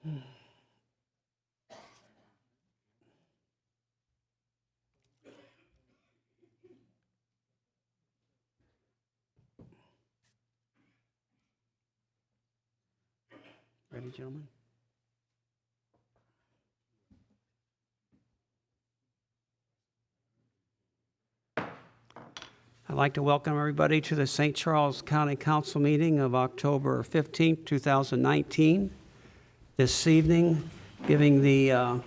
Ready, gentlemen? I'd like to welcome everybody to the St. Charles County Council meeting of October 15th, 2019. This evening, giving the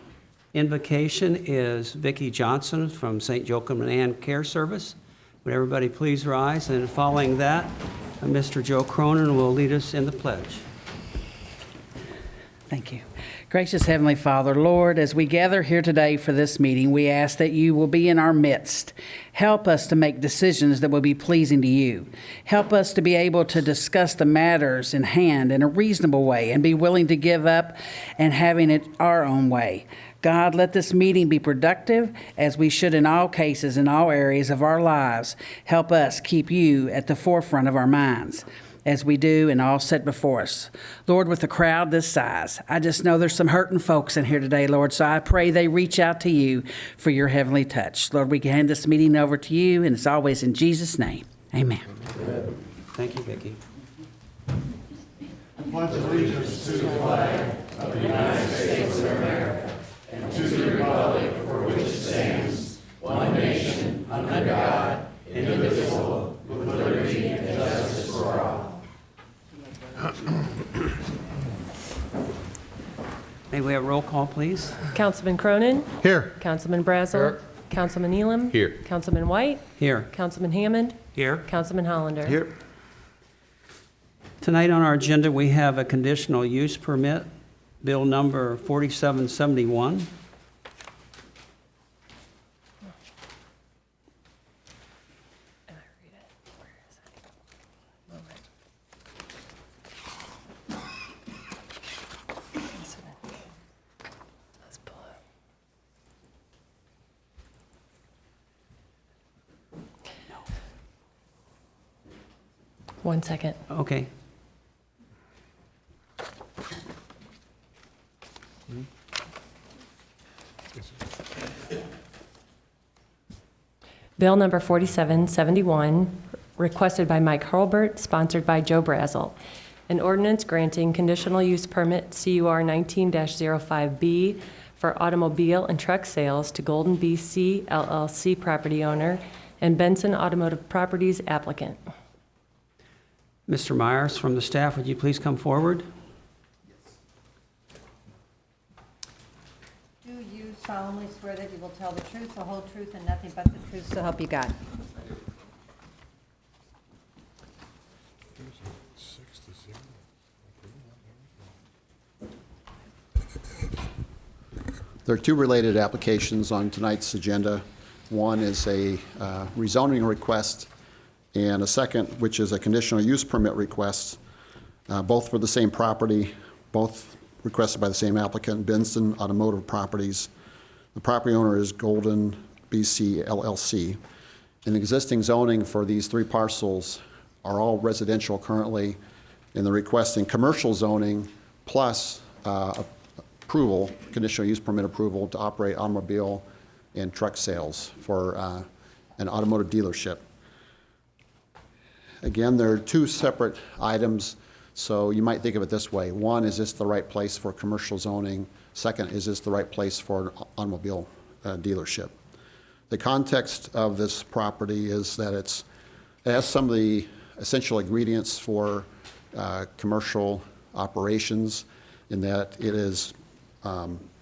invocation is Vicki Johnson from St. Joachim and Ann Care Service. Would everybody please rise? And following that, Mr. Joe Cronin will lead us in the pledge. Thank you. Gracious Heavenly Father, Lord, as we gather here today for this meeting, we ask that you will be in our midst. Help us to make decisions that will be pleasing to you. Help us to be able to discuss the matters in hand in a reasonable way and be willing to give up and having it our own way. God, let this meeting be productive as we should in all cases, in all areas of our lives. Help us keep you at the forefront of our minds, as we do and all set before us. Lord, with a crowd this size, I just know there's some hurting folks in here today, Lord, so I pray they reach out to you for your heavenly touch. Lord, we hand this meeting over to you, and it's always in Jesus' name. Amen. Amen. Thank you, Vicki. I pledge allegiance to the flag of the United States of America and to the republic for which it stands, one nation, under God, indivisible, with liberty and justice for all. May we have roll call, please? Councilman Cronin? Here. Councilman Brazel? Here. Councilman Elam? Here. Councilman White? Here. Councilman Hammond? Here. Councilman Hollander? Here. Tonight on our agenda, we have a conditional use permit, bill number 4771. One second. Okay. Bill number 4771, requested by Mike Hurlbert, sponsored by Joe Brazel. An ordinance granting conditional use permit CUR 19-05B for automobile and truck sales to Golden BC LLC property owner and Benson Automotive Properties applicant. Mr. Myers from the staff, would you please come forward? Do you solemnly swear that you will tell the truth, the whole truth, and nothing but the truth, so help you God? There are two related applications on tonight's agenda. One is a rezoning request, and a second, which is a conditional use permit request, both for the same property, both requested by the same applicant, Benson Automotive Properties. The property owner is Golden BC LLC. And existing zoning for these three parcels are all residential currently, and they're requesting commercial zoning plus approval, conditional use permit approval to operate automobile and truck sales for an automotive dealership. Again, there are two separate items, so you might think of it this way. One, is this the right place for commercial zoning? Second, is this the right place for an automobile dealership? The context of this property is that it has some of the essential ingredients for commercial operations, in that it is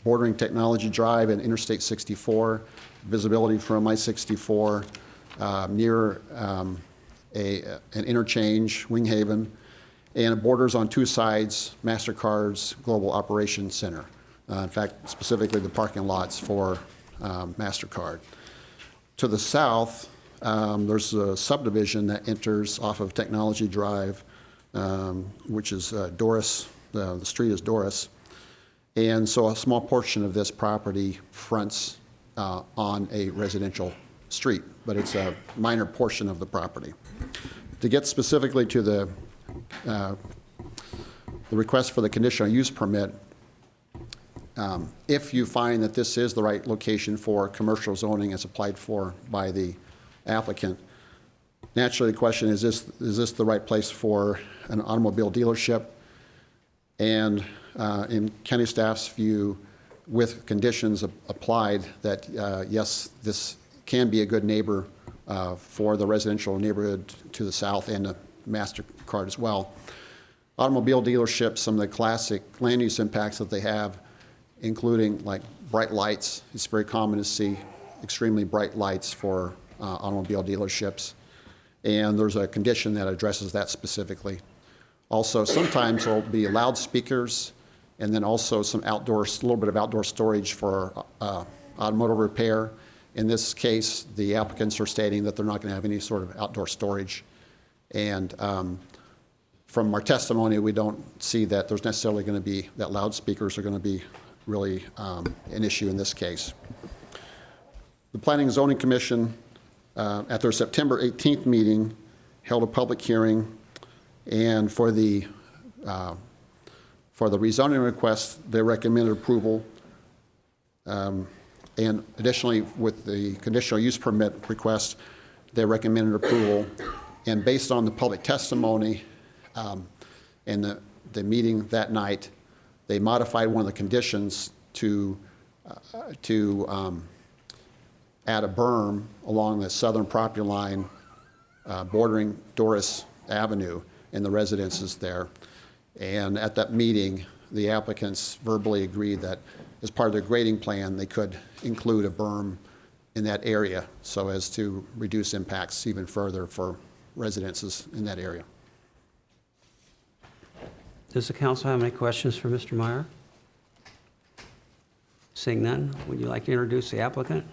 bordering Technology Drive and Interstate 64, visibility from I-64, near an interchange, Winghaven, and it borders on two sides MasterCard's Global Operations Center. In fact, specifically the parking lots for MasterCard. To the south, there's a subdivision that enters off of Technology Drive, which is Doris. The street is Doris. And so a small portion of this property fronts on a residential street, but it's a minor portion of the property. To get specifically to the request for the conditional use permit, if you find that this is the right location for commercial zoning as applied for by the applicant, naturally the question is this the right place for an automobile dealership? And in county staff's view, with conditions applied, that yes, this can be a good neighbor for the residential neighborhood to the south and the MasterCard as well. Automobile dealerships, some of the classic land use impacts that they have, including like bright lights. It's very common to see extremely bright lights for automobile dealerships. And there's a condition that addresses that specifically. Also, sometimes there'll be loudspeakers, and then also some outdoor, a little bit of outdoor storage for automotive repair. In this case, the applicants are stating that they're not going to have any sort of outdoor storage. And from our testimony, we don't see that there's necessarily going to be, that loudspeakers are going to be really an issue in this case. The Planning and Zoning Commission, at their September 18th meeting, held a public hearing, and for the rezoning request, they recommended approval. And additionally, with the conditional use permit request, they recommended approval. And based on the public testimony and the meeting that night, they modified one of the conditions to add a berm along the southern property line bordering Doris Avenue and the residences there. And at that meeting, the applicants verbally agreed that as part of their grading plan, they could include a berm in that area so as to reduce impacts even further for residences in that area. Does the council have any questions for Mr. Meyer? Seeing none, would you like to introduce the applicant?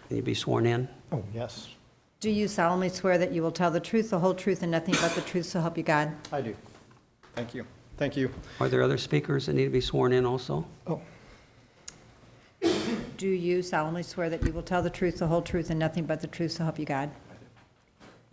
Can you be sworn in? Oh, yes, Do you solemnly swear that you will tell the truth, the whole truth, and nothing but the truth, so help you God? I do. Thank you. Thank you. Are there other speakers that need to be sworn in also? Oh, Do you solemnly swear that you will tell the truth, the whole truth, and nothing but the truth, so help you God?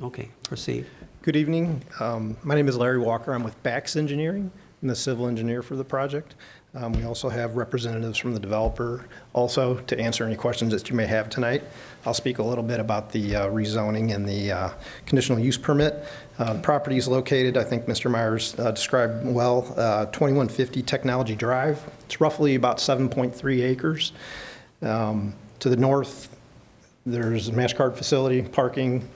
Okay, proceed. good evening. My name is Larry Walker. I'm with Bax Engineering. I'm the civil engineer for the project. We also have representatives from the developer also to answer any questions that you may have tonight. I'll speak a little bit about the rezoning and the conditional use permit. The property is located, I think Mr. Myers described well, 2150 Technology Drive. It's roughly about 7.3 acres. To the north, there's a MasterCard facility, parking.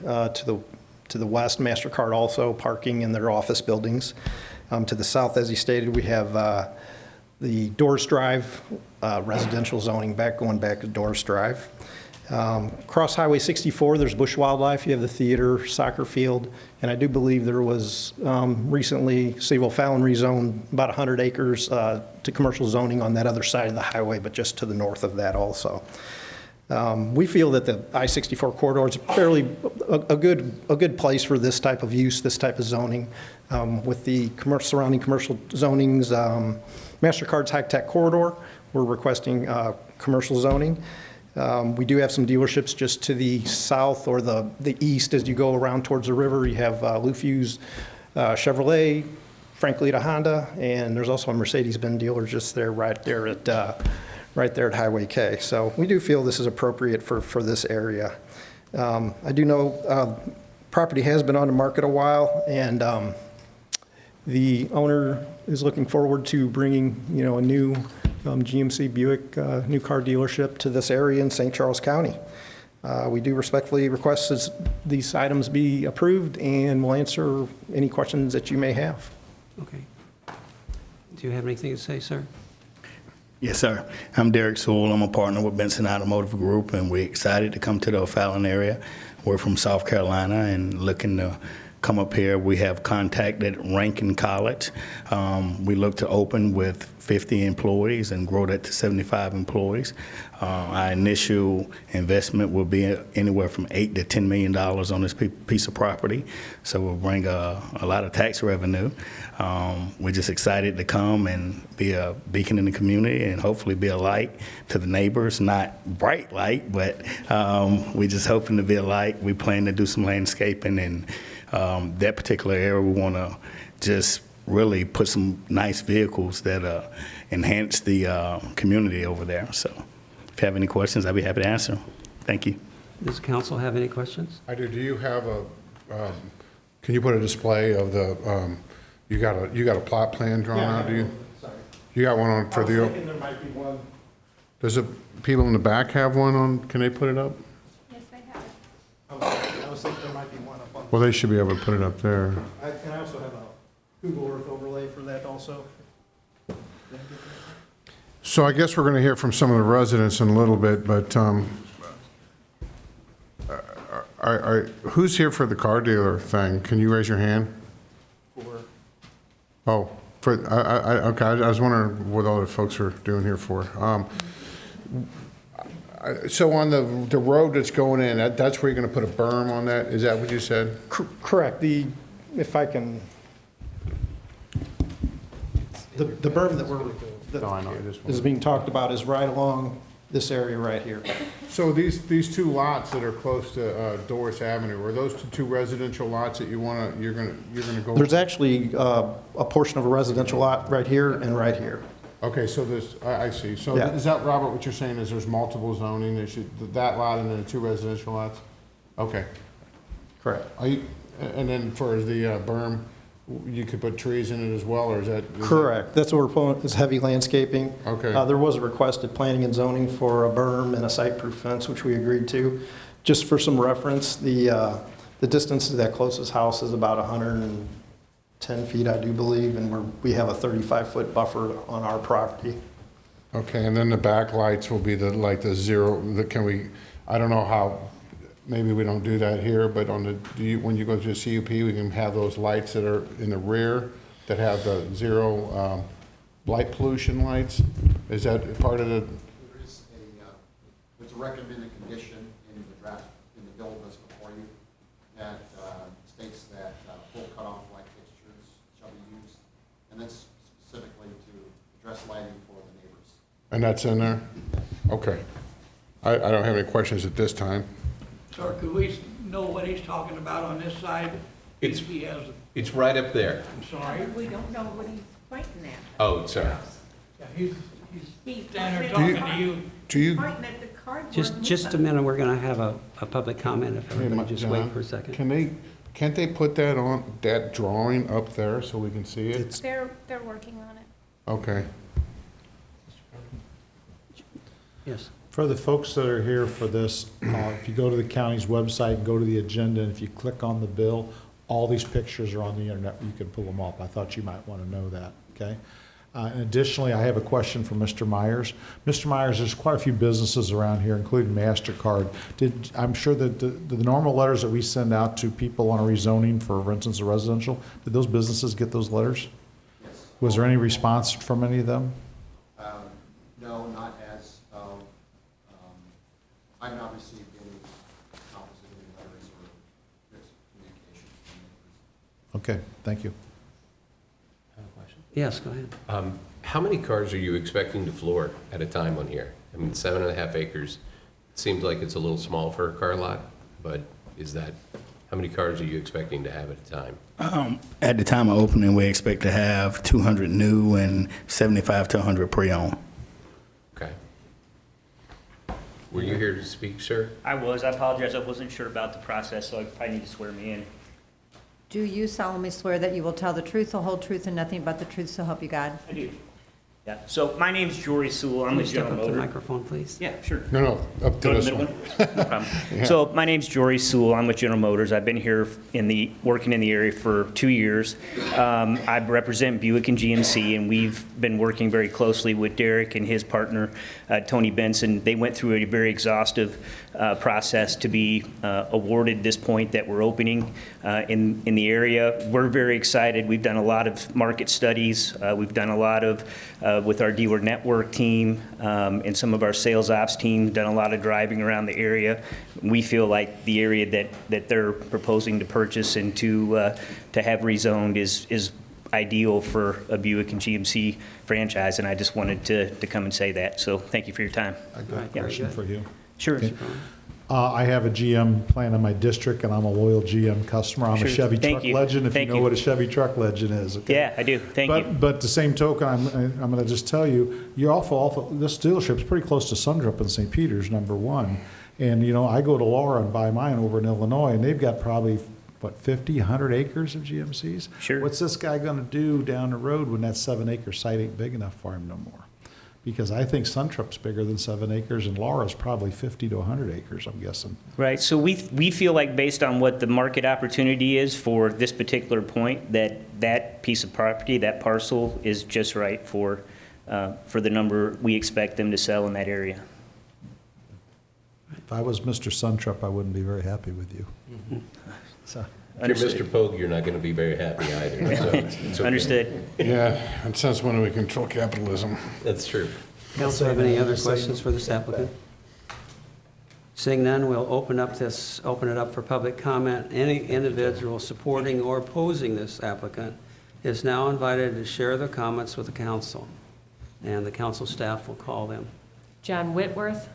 To the west, MasterCard also parking in their office buildings. To the south, as he stated, we have the Doris Drive residential zoning going back to Doris Drive. Cross Highway 64, there's bush wildlife. You have the theater, soccer field, and I do believe there was recently, City of Fallon rezoned about 100 acres to commercial zoning on that other side of the highway, but just to the north of that also. We feel that the I-64 corridor is fairly a good place for this type of use, this type of zoning. With the surrounding commercial zonings, MasterCard's high-tech corridor, we're requesting commercial zoning. We do have some dealerships just to the south or the east as you go around towards the river. You have Lufew's Chevrolet, Frank Lita Honda, and there's also a Mercedes-Benz dealer just there, right there at Highway K. So we do feel this is appropriate for this area. I do know property has been on the market a while, and the owner is looking forward to bringing, a new GMC Buick new car dealership to this area in St. Charles County. We do respectfully request that these items be approved, and we'll answer any questions that you may have. Okay. Do you have anything to say, sir? Yes, sir. I'm Derek Sewell. I'm a partner with Benson Automotive Group, and we're excited to come to the O'Fallon area. We're from South Carolina and looking to come up here. We have contacted Rankin College. We look to open with 50 employees and grow that to 75 employees. Our initial investment will be anywhere from $8 to $10 million on this piece of property, so we'll bring a lot of tax revenue. We're just excited to come and be a beacon in the community and hopefully be a light to the neighbors. Not bright light, but we're just hoping to be a light. We plan to do some landscaping in that particular area. We want to just really put some nice vehicles that enhance the community over there. So if you have any questions, I'd be happy to answer them. Thank you. Does council have any questions? I do. Do you have can you put a display of the, you got a plot plan drawn out, do you? Sorry. You got one on for I was the, thinking there might be one. does the people in the back have one on, can they put it up? Yes, they have. I was thinking there might be one up on. Well, they should be able to put it up there. And I also have a Google Earth overlay for that also. So I guess we're going to hear from some of the residents in a little bit, but who's here for the car dealer thing? Can you raise your hand? Oh, okay, I was wondering what all the folks are doing here for. So on the road that's going in, that's where you're going to put a berm on that? Is that what you said? Correct. If I can, the berm No, I know, I just is being talked about is right along this area right here. So these two lots that are close to Doris Avenue, are those two residential lots that you're gonna go? There's actually a portion of a residential lot right here and right here. Okay, so I see. So Yeah. is that, Robert, what you're saying is there's multiple zoning, that lot and then two residential lots? Okay. Correct. And then for the berm, you could put trees in it as well, or is that? Correct. That's what we're pulling, is heavy landscaping. Okay. There was a request at planning and zoning for a berm and a site-proof fence, which we agreed to. Just for some reference, the distance to that closest house is about 110 feet, I do believe, and we have a 35-foot buffer on our property. Okay, and then the back lights will be the zero, I don't know how, maybe we don't do that here, but when you go to a CUP, we can have those lights that are in the rear that have the zero light pollution lights? Is that part of the? There's a recommended condition in the draft, in the bill that's before you, that states that full cutoff light fixtures shall be used, and that's specifically to address lighting for the neighbors. And that's in there? Okay. I don't have any questions at this time. Sir, could we know what he's talking about on this side? It's- If he has, It's right up there. I'm sorry. We don't know what he's pointing at. Oh, sorry. Yeah, he's He's standing there pointing talking at to you. Do you? Pointing at the cardboard. Just a minute, we're going to have a public comment if everybody just wait John, for a second. Can't they put that drawing up there so we can see it? They're working on it. Okay. Yes. For the folks that are here for this, if you go to the county's website, go to the agenda, and if you click on the bill, all these pictures are on the internet. You can pull them up. I thought you might want to know that, okay? And additionally, I have a question for Mr. Myers. Mr. Myers, there's quite a few businesses around here, including MasterCard. I'm sure that the normal letters that we send out to people on a rezoning, for instance, a residential, did those businesses get those letters? Yes. Was there any response from any of them? No, not as of, I've not received any opposite letters or communication from neighbors. Okay, thank you. Yes, go ahead. How many cars are you expecting to floor at a time on here? I mean, 7.5 acres, seems like it's a little small for a car lot, but how many cars are you expecting to have at a time? At the time of opening, we expect to have 200 new and 75 to 100 pre-owned. Okay. Were you here to speak, sir? I apologize, I wasn't sure about the process, so I probably need to swear me in. Do you solemnly swear that you will tell the truth, the whole truth, and nothing but the truth, so help you God? I do. Yeah, so my name's Jory Sewell, I'm Can you with step General up to the Motors. microphone, please? Yeah, sure. No, up to Go to this the middle one. one? No problem. So my name's Jory Sewell. I'm with General Motors. I've been here working in the area for 2 years. I represent Buick and GMC, and we've been working very closely with Derek and his partner, Tony Benson. They went through a very exhaustive process to be awarded this point that we're opening in the area. We're very excited. We've done a lot of market studies. We've done a lot of, with our dealer network team and some of our sales ops team, done a lot of driving around the area. We feel like the area that they're proposing to purchase and to have rezoned is ideal for a Buick and GMC franchise, and I just wanted to come and say that. So thank you for your time. I got a Yeah. question for you. Sure. Okay. I have a GM plant in my district, and I'm a loyal GM customer. I'm Sure. a Chevy Thank truck you. legend, if you Thank know you. what a Chevy truck legend is. Okay? Yeah, I do. Thank you. But the same token, I'm going to just tell you, you're awful, this dealership's pretty close to Sundrup in St. Peters, number one. And, you know, I go to Laura and buy mine over in Illinois, and they've got probably, 50, 100 acres of GMCs? Sure. What's this guy going to do down the road when that 7-acre site ain't big enough for him no more? Because I think Suntrup's bigger than 7 acres, and Laura's probably 50 to 100 acres, I'm guessing. Right, so we feel like based on what the market opportunity is for this particular point, that piece of property, that parcel is just right for the number we expect them to sell in that area. If I was Mr. Suntrup, I wouldn't be very happy with you. So, If you're Mr. Pogue, you're not going to be very happy either. So it's okay. Understood. Yeah, and since when do we control capitalism? That's true. Council, have any other questions for this applicant? Seeing none, we'll open it up for public comment. Any individual supporting or opposing this applicant is now invited to share their comments with the council, and the council staff will call them. John Whitworth.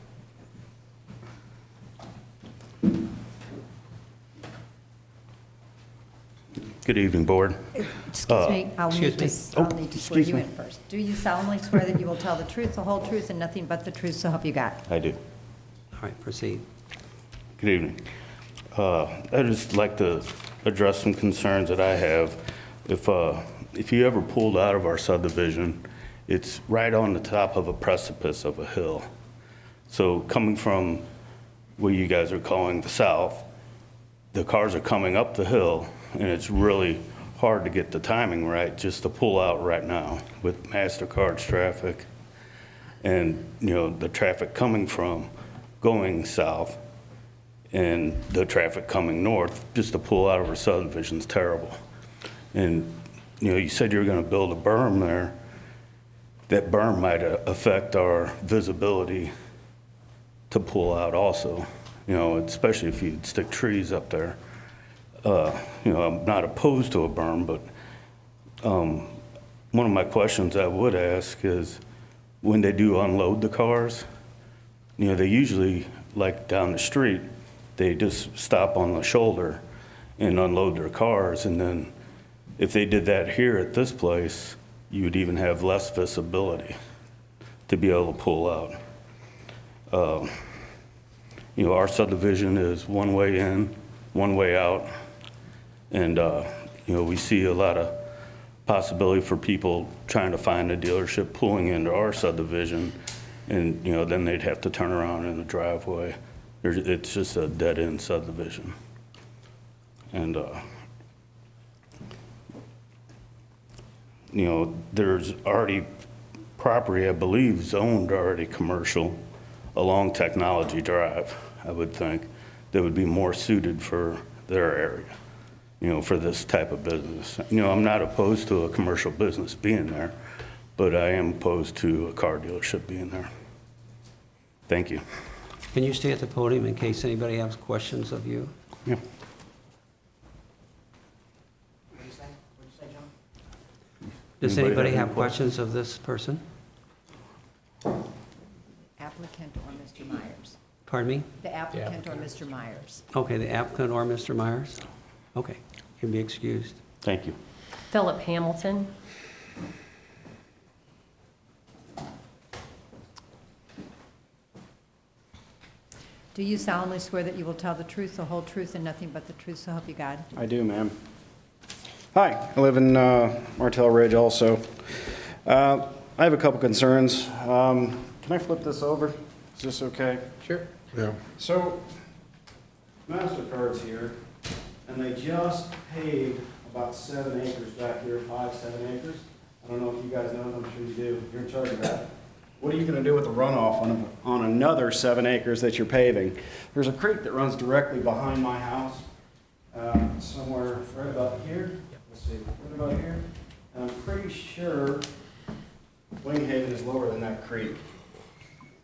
Good evening, Board. Excuse me, I'll need to Oh, swear you in first. Do you solemnly swear that you will tell the truth, the whole truth, and nothing but the truth, so help you God? I do. All right, proceed. Good evening. I'd just like to address some concerns that I have. If you ever pulled out of our subdivision, it's right on the top of a precipice of a hill. So coming from what you guys are calling the south, the cars are coming up the hill, and it's really hard to get the timing right just to pull out right now with MasterCard's traffic and, you know, the traffic coming from going south and the traffic coming north, just to pull out of our subdivision is terrible. And, you know, you said you were going to build a berm there. That berm might affect our visibility to pull out also, you know, especially if you stick trees up there. You know, I'm not opposed to a berm, but one of my questions I would ask is when they do unload the cars, you know, they usually, like down the street, they just stop on the shoulder and unload their cars. And then if they did that here at this place, you would even have less visibility to be able to pull out. You know, our subdivision is one way in, one way out. And, you know, we see a lot of possibility for people trying to find a dealership pulling into our subdivision. And, you know, then they'd have to turn around in the driveway. It's just a dead-end subdivision. And, you know, there's already property, I believe, zoned already commercial along Technology Drive, I would think, that would be more suited for their area, you know, for this type of business. You know, I'm not opposed to a commercial business being there, but I am opposed to a car dealership being there. Thank you. Can you stay at the podium in case anybody has questions of you? Yeah. Does Anybody anybody have any have questions of this person? Applicant or Mr. Myers? Pardon me? The applicant or Mr. Myers? Okay, the applicant or Mr. Myers? Okay, you can be excused. Thank you. Philip Hamilton. Do you solemnly swear that you will tell the truth, the whole truth, and nothing but the truth, so help you God? I do, ma'am. Hi, I live in Martell Ridge also. I have a couple concerns. Can I flip this over? Is this okay? Sure. Yeah. So, MasterCard's here, and they just paved about 7 acres back here, 5, 7 acres. I don't know if you guys know, I'm sure you do. You're in charge of that. what are you going to do with the runoff on another 7 acres that you're paving? There's a creek that runs directly behind my house, somewhere right about here. Let's see, right about here. And I'm pretty sure Winghaven is lower than that creek.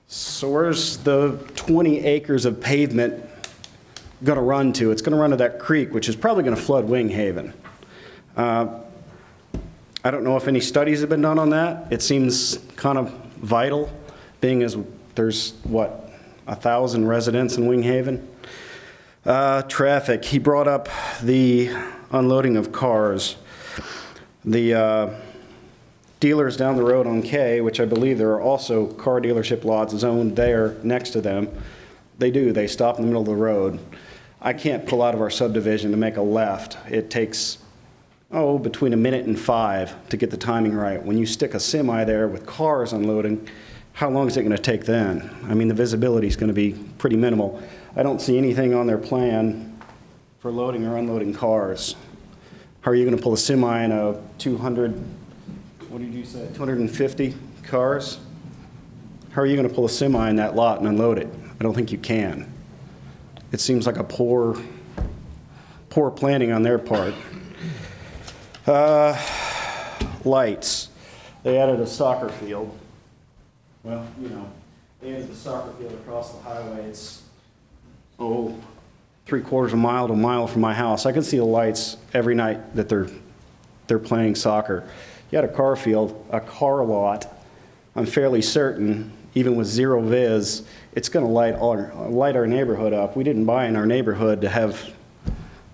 So where's the 20 acres of pavement going to run to? It's going to run to that creek, which is probably going to flood Winghaven. I don't know if any studies have been done on that. It seems kind of vital, being as there's, 1,000 residents in Winghaven. Traffic, he brought up the unloading of cars. The dealers down the road on K, which I believe there are also car dealership lots zoned there next to them, they stop in the middle of the road. I can't pull out of our subdivision to make a left. It takes, between a minute and 5 to get the timing right. When you stick a semi there with cars unloading, how long is it going to take then? I mean, the visibility is going to be pretty minimal. I don't see anything on their plan for loading or unloading cars. How are you going to pull a semi in a 250 cars? How are you going to pull a semi in that lot and unload it? I don't think you can. It seems like a poor planning on their part. Lights. They added a soccer field. Well, they added the soccer field across the highway. It's, 3/4 of a mile to a mile from my house. I can see the lights every night that they're playing soccer. You had a car field, a car lot. I'm fairly certain, even with zero viz, it's going to light our neighborhood up. We didn't buy in our neighborhood to have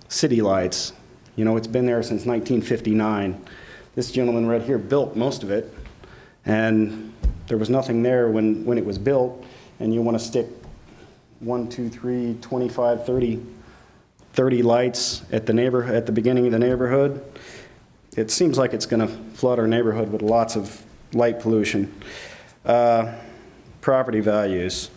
city lights. It's been there since 1959. This gentleman right here built most of it, and there was nothing there when it was built, and you want to stick 1, 2, 3, 25, 30 lights at the beginning of the neighborhood. It seems like it's going to flood our neighborhood with lots of light pollution. Property values.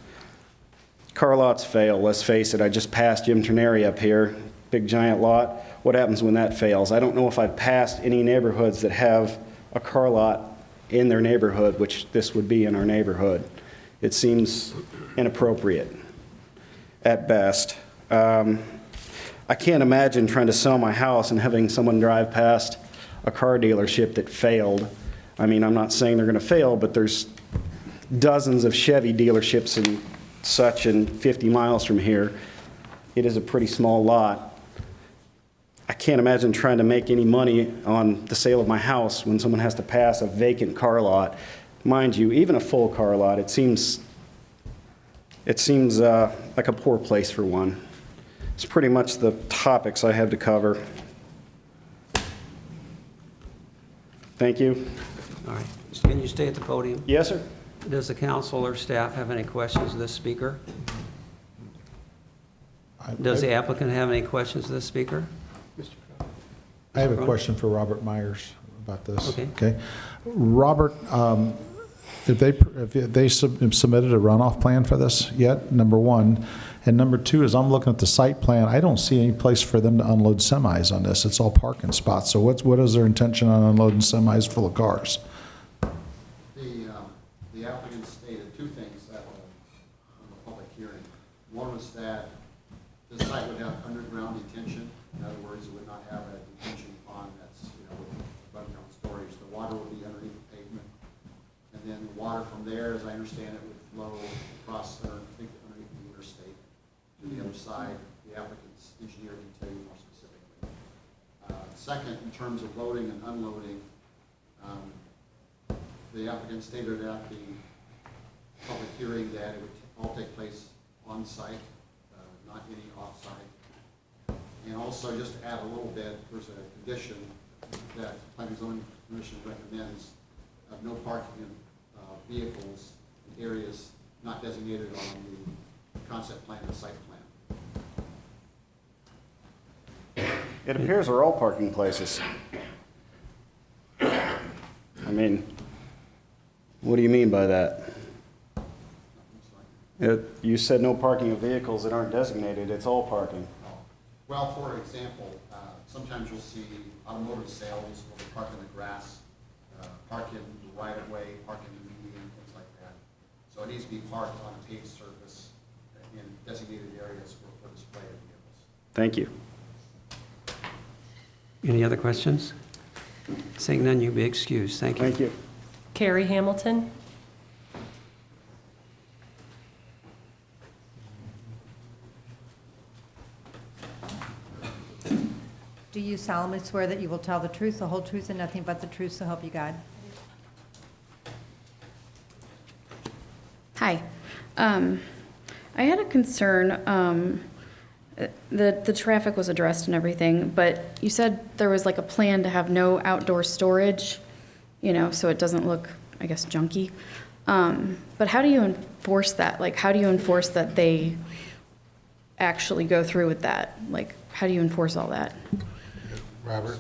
Car lots fail, let's face it. I just passed Jim Ternary up here, big giant lot. What happens when that fails? I don't know if I've passed any neighborhoods that have a car lot in their neighborhood, which this would be in our neighborhood. It seems inappropriate at best. I can't imagine trying to sell my house and having someone drive past a car dealership that failed. I mean, I'm not saying they're going to fail, but there's dozens of Chevy dealerships and such and 50 miles from here. It is a pretty small lot. I can't imagine trying to make any money on the sale of my house when someone has to pass a vacant car lot. Mind you, even a full car lot, it seems like a poor place for one. It's pretty much the topics I have to cover. Thank you. All right. Can you stay at the podium? Yes, sir. Does the council or staff have any questions of this speaker? Does the applicant have any questions of this speaker? I have a question for Robert Myers about this. Okay. Robert, have they submitted a runoff plan for this yet, number one? And number two is I'm looking at the site plan. I don't see any place for them to unload semis on this. It's all parking spots. So what is their intention on unloading semis full of cars? The applicant stated two things on the public hearing. One was that the site would have underground detention. In other words, it would not have a detention pond that's, running on storage. The water would be underneath the pavement. And then the water from there, as I understand it, would flow across, underneath the interstate to the other side. The applicant's engineer can tell you more specifically. Second, in terms of loading and unloading, the applicant stated at the public hearing that it would all take place on site, not any off site. And also, just to add a little bit, there's a condition that the Planning and Zoning Commission recommends of no parking in vehicles in areas not designated on the concept plan and site plan. It appears they're all parking places. I mean, what do you mean by that? You said no parking of vehicles that aren't designated. It's all parking. Well, for example, sometimes you'll see automotive sales where they park in the grass, park in the right-of-way, park in the median, things like that. needs to be parked on a paved surface in designated areas for display of vehicles. Thank you. Any other questions? Seeing none, you be excused. Thank you. Thank you. Carrie Hamilton. Do you solemnly swear that you will tell the truth, the whole truth, and nothing but the truth, so help you God? Hi. I had a concern. The traffic was addressed and everything, but you said there was like a plan to have no outdoor storage, so it doesn't look, I guess, junky. But how do you enforce that? Like, how do you enforce that they actually go through with that? Like, how do you enforce all that? Robert?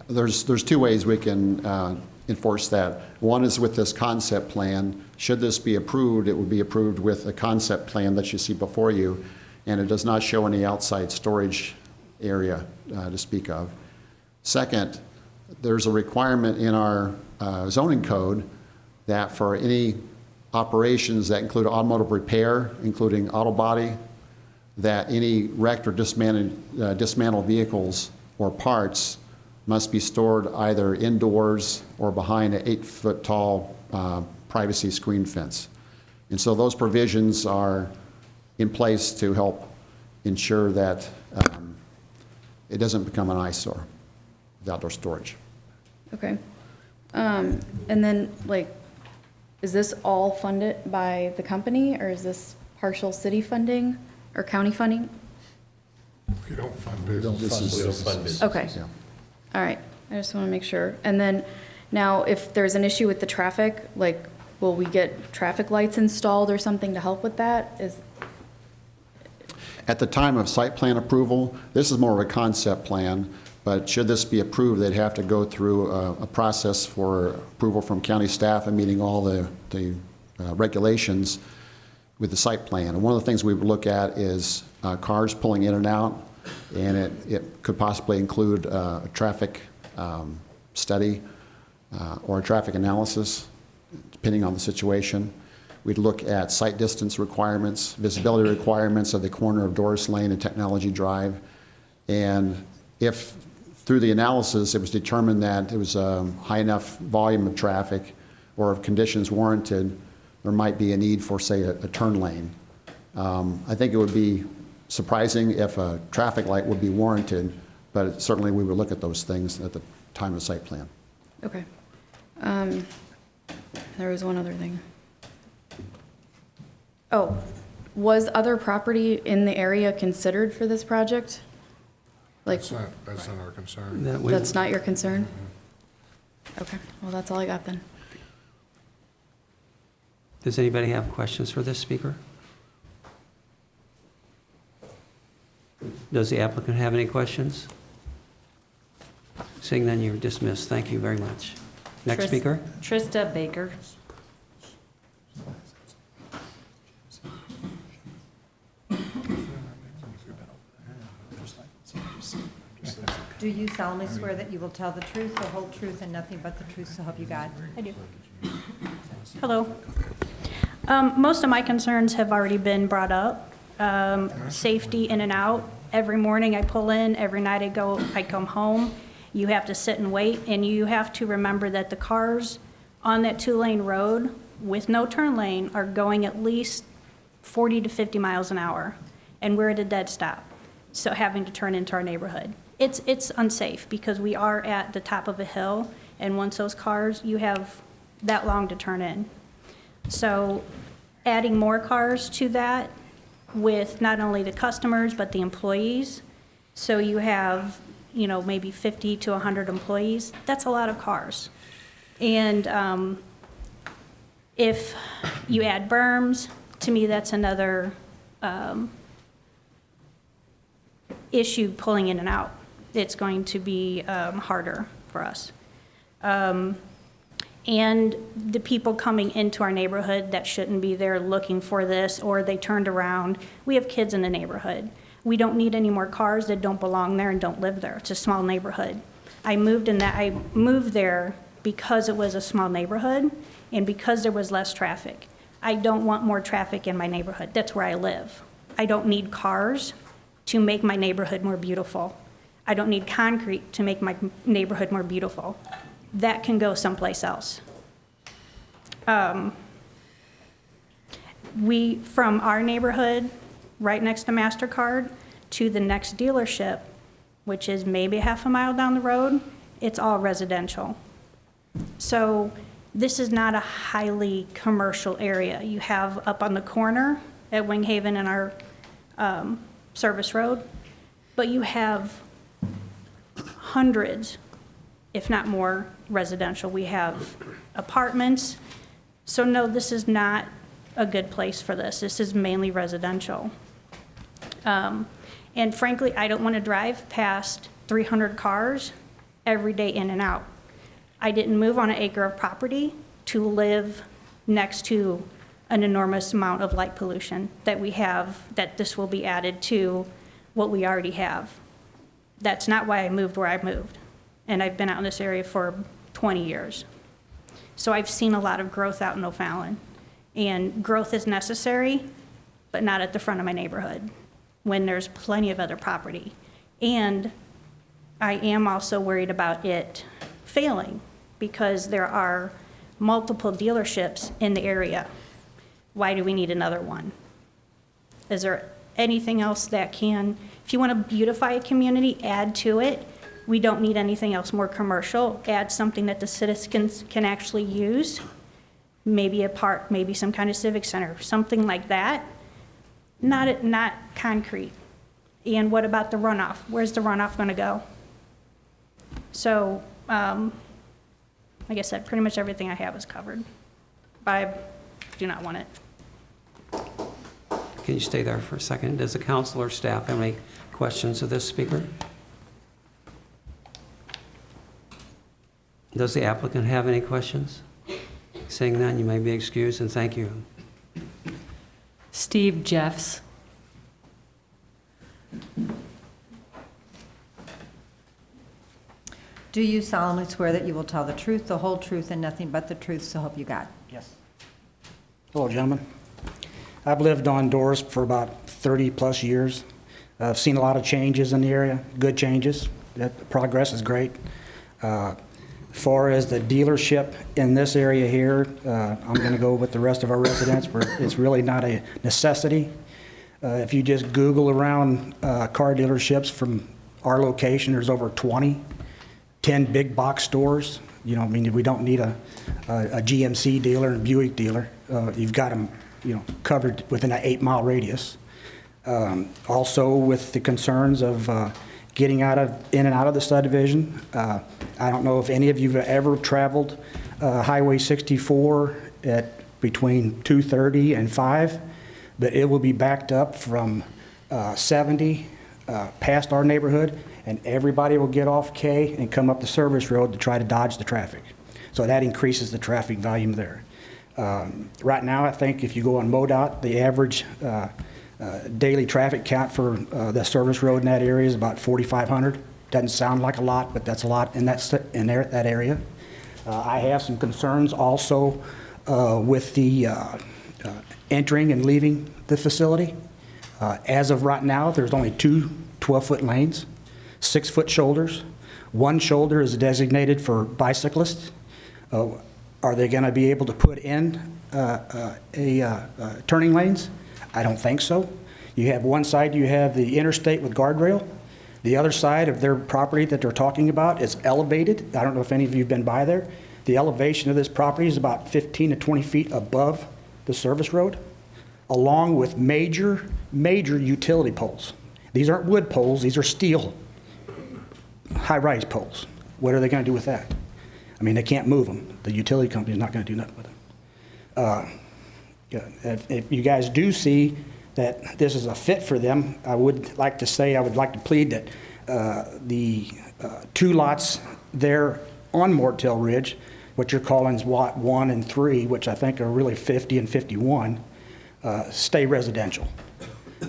There's two ways we can enforce that. One is with this concept plan. Should this be approved, it would be approved with a concept plan that you see before you, and it does not show any outside storage area to speak of. Second, there's a requirement in our zoning code that for any operations that include automotive repair, including auto body, that any wrecked or dismantled vehicles or parts must be stored either indoors or behind an 8-foot tall privacy screen fence. And so those provisions are in place to help ensure that it doesn't become an eyesore with outdoor storage. Okay. And then, like, is this all funded by the company, or is this partial city funding or county funding? We don't fund business. We don't fund business. Okay. Yeah. All right. I just want to make sure. And then now, if there's an issue with the traffic, like, will we get traffic lights installed or something to help with that? At the time of site plan approval, this is more of a concept plan, but should this be approved, they'd have to go through a process for approval from county staff and meeting all the regulations with the site plan. And one of the things we would look at is cars pulling in and out, and it could possibly include a traffic study or a traffic analysis, depending on the situation. We'd look at site distance requirements, visibility requirements of the corner of Doris Lane and Technology Drive. And if through the analysis it was determined that it was a high enough volume of traffic or if conditions warranted, there might be a need for, say, a turn lane. I think it would be surprising if a traffic light would be warranted, but certainly we would look at those things at the time of site plan. Okay. There was one other thing. Oh, was other property in the area considered for this project? Like, That's not our concern. that's not your concern? Okay, well, that's all I got then. Does anybody have questions for this speaker? Does the applicant have any questions? Seeing none, you're dismissed. Thank you very much. Next speaker? Trista Baker. Do you solemnly swear that you will tell the truth, the whole truth, and nothing but the truth, so help you God? I do. Hello. Most of my concerns have already been brought up. Safety in and out. Every morning I pull in, every night I come home. You have to sit and wait, and you have to remember that the cars on that 2-lane road with no turn lane are going at least 40 to 50 miles an hour, and we're at a dead stop, so having to turn into our neighborhood. It's unsafe because we are at the top of a hill, and once those cars, you have that long to turn in. So adding more cars to that with not only the customers but the employees, so you have, maybe 50 to 100 employees, that's a lot of cars. And if you add berms, to me, that's another issue pulling in and out. It's going to be harder for us. And the people coming into our neighborhood that shouldn't be there looking for this, or they turned around. We have kids in the neighborhood. We don't need any more cars that don't belong there and don't live there. It's a small neighborhood. I moved there because it was a small neighborhood and because there was less traffic. I don't want more traffic in my neighborhood. That's where I live. I don't need cars to make my neighborhood more beautiful. I don't need concrete to make my neighborhood more beautiful. That can go someplace else. From our neighborhood, right next to MasterCard, to the next dealership, which is maybe half a mile down the road, it's all residential. So this is not a highly commercial area. You have up on the corner at Winghaven and our service road, but you have hundreds, if not more, residential. We have apartments. So no, this is not a good place for this. This is mainly residential. And frankly, I don't want to drive past 300 cars every day in and out. I didn't move on an acre of property to live next to an enormous amount of light pollution that we have, that this will be added to what we already have. That's not why I moved where I moved. And I've been out in this area for 20 years. So I've seen a lot of growth out in O'Fallon. And growth is necessary, but not at the front of my neighborhood when there's plenty of other property. And I am also worried about it failing because there are multiple dealerships in the area. Why do we need another one? Is there anything else that can, if you want to beautify a community, add to it? We don't need anything else more commercial. Add something that the citizens can actually use. Maybe a park, maybe some kind of civic center, something like that. Not concrete. And what about the runoff? Where's the runoff going to go? So, like I said, pretty much everything I have is covered. But I do not want it. Can you stay there for a second? Does the council or staff have any questions of this speaker? Does the applicant have any questions? Seeing none, you may be excused, and thank you. Steve Jeffs. Do you solemnly swear that you will tell the truth, the whole truth, and nothing but the truth, so help you God? Yes. Hello, gentlemen. I've lived on Doris for about 30-plus years. I've seen a lot of changes in the area, good changes. That progress is great. As far as the dealership in this area here, I'm going to go with the rest of our residents, where it's really not a necessity. If you just Google around car dealerships from our location, there's over 20, 10 big box stores. You know, I mean, we don't need a GMC dealer and Buick dealer. You've got them, you know, covered within an 8-mile radius. Also, with the concerns of getting in and out of the subdivision. I don't know if any of you have ever traveled Highway 64 at between 2:30 and 5, but it will be backed up from 70 past our neighborhood, and everybody will get off K and come up the service road to try to dodge the traffic. So that increases the traffic volume there. Right now, I think if you go on MoDOT, the average daily traffic count for the service road in that area is about 4,500. Doesn't sound like a lot, but that's a lot in that area. I have some concerns also with the entering and leaving the facility. As of right now, there's only 2 12-foot lanes, 6-foot shoulders. One shoulder is designated for bicyclists. Are they going to be able to put in turning lanes? I don't think so. You have one side, you have the interstate with guardrail. The other side of their property that they're talking about is elevated. I don't know if any of you have been by there. The elevation of this property is about 15 to 20 feet above the service road, along with major utility poles. These aren't wood poles, these are steel high-rise poles. What are they going to do with that? I mean, they can't move them. The utility company's not going to do nothing with them. If you guys do see that this is a fit for them, I would like to plead that the 2 lots there on Mortail Ridge, what you're calling Lot 1 and 3, which I think are really 50 and 51, stay residential.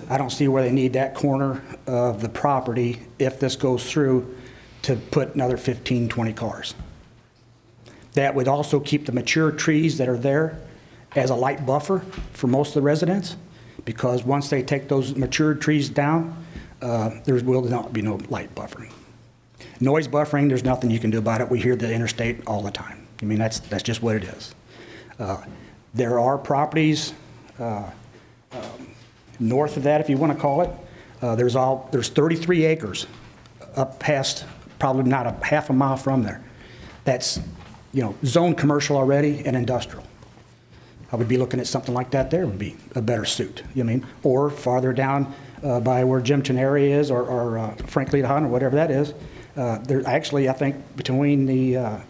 I don't see where they need that corner of the property, if this goes through, to put another 15, 20 cars. That would also keep the mature trees that are there as a light buffer for most of the residents, because once they take those mature trees down, there will not be no light buffering. Noise buffering, there's nothing you can do about it. We hear the interstate all the time. I mean, that's just what it is. There are properties north of that, if you want to call it. There's 33 acres up past, probably not a half a mile from there. That's, zone commercial already and industrial. I would be looking at something like that there would be a better suit, you know what I mean? Or farther down by where Jim Tenary is, or Franklin Hunt, or whatever that is. There actually, I think, between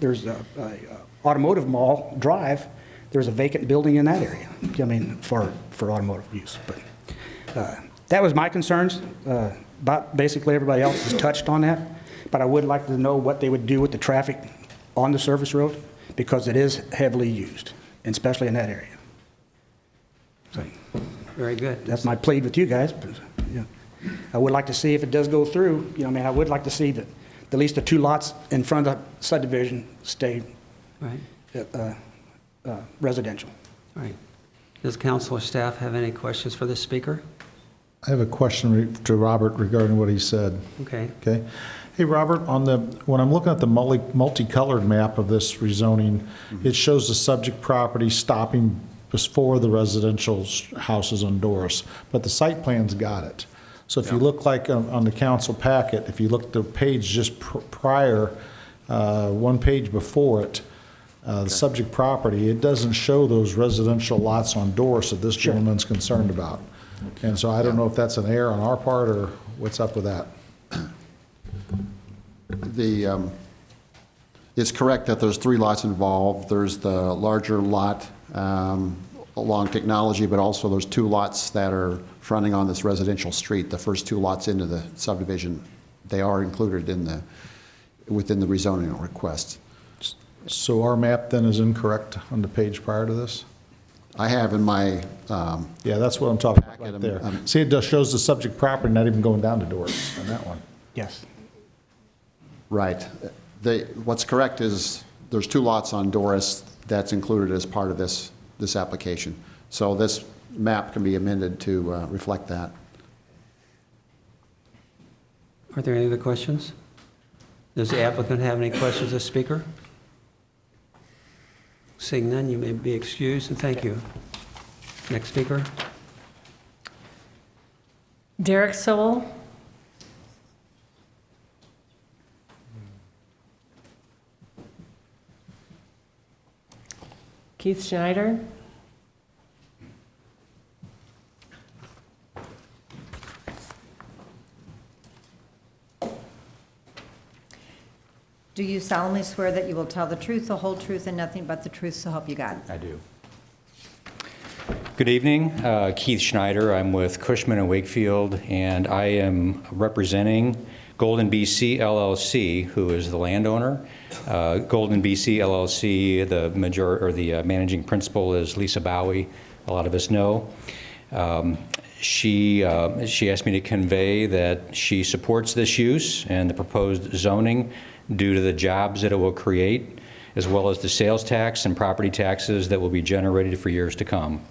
there's a automotive mall drive, there's a vacant building in that area, you know what I mean, for automotive use. But that was my concerns. About basically everybody else has touched on that. But I would like to know what they would do with the traffic on the service road, because it is heavily used, and especially in that area. So, Very good. that's my plea with you guys. But, I would like to see, if it does go through, I would like to see that at least the 2 lots in front of the subdivision stay Right. Residential. All right. Does council or staff have any questions for the speaker? I have a question to Robert regarding what he said. Okay. Okay. Hey, Robert, when I'm looking at the multicolored map of this rezoning, it shows the subject property stopping before the residential houses on Doris, but the site plan's got it. So if you look like on the council packet, if you look at the page just prior, one page before it, the subject property, it doesn't show those residential lots on Doris that this gentleman's concerned about. And so I don't know if that's an error on our part or what's up with that. It's correct that there's 3 lots involved. There's the larger lot along Technology, but also there's 2 lots that are fronting on this residential street. The first 2 lots into the subdivision, they are included within the rezoning request. So our map then is incorrect on the page prior to this? I have in my yeah, that's what I'm talking about right there. See, it just shows the subject property not even going down to Doris on that one. Yes. Right. What's correct is there's 2 lots on Doris that's included as part of this application. So this map can be amended to reflect that. Are there any other questions? Does the applicant have any questions of the speaker? Seeing none, you may be excused, and thank you. Next speaker. Derek Sowell. Keith Schneider. Do you solemnly swear that you will tell the truth, the whole truth, and nothing but the truth, so help you God? I do. Good evening, Keith Schneider. I'm with Cushman & Wakefield, and I am representing Golden BC LLC, who is the landowner. Golden BC LLC, the managing principal is Lisa Bowie. A lot of us know. She asked me to convey that she supports this use and the proposed zoning due to the jobs that it will create, as well as the sales tax and property taxes that will be generated for years to come.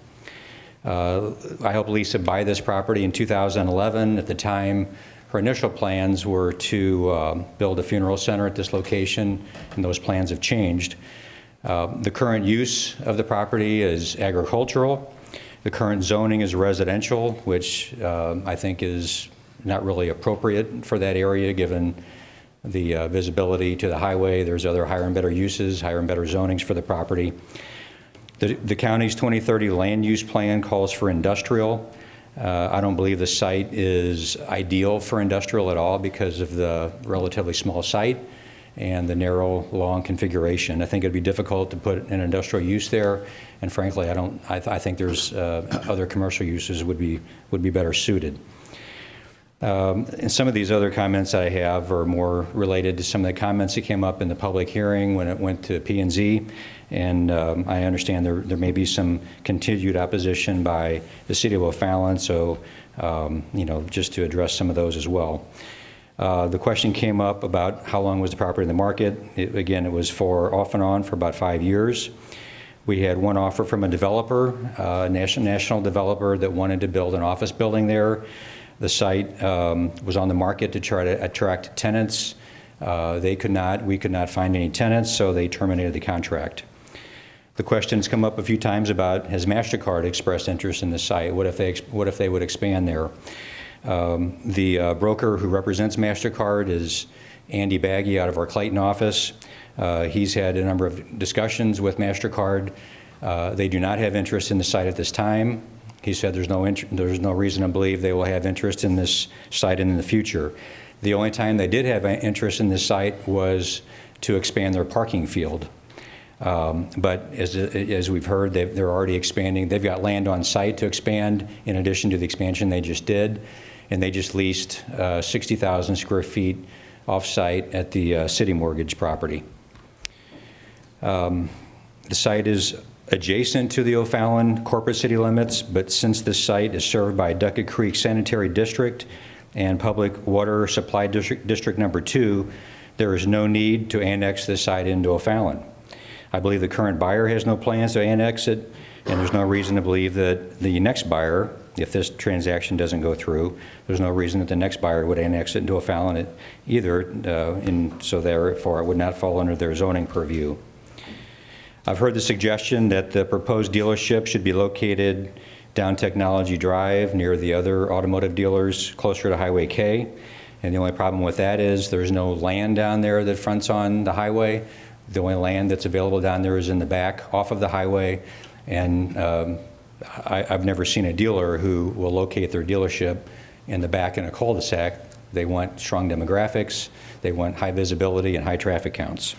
I helped Lisa buy this property in 2011. At the time, her initial plans were to build a funeral center at this location, and those plans have changed. The current use of the property is agricultural. The current zoning is residential, which I think is not really appropriate for that area, given the visibility to the highway. There's other higher and better uses, higher and better zonings for the property. The county's 2030 land use plan calls for industrial. I don't believe the site is ideal for industrial at all because of the relatively small site and the narrow, long configuration. I think it'd be difficult to put an industrial use there, and frankly, I think there's other commercial uses would be better suited. And some of these other comments I have are more related to some of the comments that came up in the public hearing when it went to P&Z, and I understand there may be some continued opposition by the city of O'Fallon, so just to address some of those as well. The question came up about how long was the property in the market. Again, it was for off and on for about 5 years. We had one offer from a developer, a national developer that wanted to build an office building there. The site was on the market to try to attract tenants. We could not find any tenants, so they terminated the contract. The question's come up a few times about, has MasterCard expressed interest in the site? What if they would expand there? The broker who represents MasterCard is Andy Baggy out of our Clayton office. He's had a number of discussions with MasterCard. They do not have interest in the site at this time. He said there's no reason to believe they will have interest in this site in the future. The only time they did have interest in this site was to expand their parking field. But as we've heard, they're already expanding. They've got land on site to expand in addition to the expansion they just did. And they just leased 60,000 square feet off-site at the City Mortgage property. The site is adjacent to the O'Fallon corporate city limits, but since this site is served by Duckett Creek Sanitary District and Public Water Supply District Number 2, there is no need to annex this site into O'Fallon. I believe the current buyer has no plans to annex it, and there's no reason to believe that the next buyer, if this transaction doesn't go through, there's no reason that the next buyer would annex it into O'Fallon either, so therefore it would not fall under their zoning purview. I've heard the suggestion that the proposed dealership should be located down Technology Drive near the other automotive dealers closer to Highway K. And the only problem with that is there's no land down there that fronts on the highway. The only land that's available down there is in the back off of the highway. And I've never seen a dealer who will locate their dealership in the back in a cul-de-sac. They want strong demographics, they want high visibility and high traffic counts.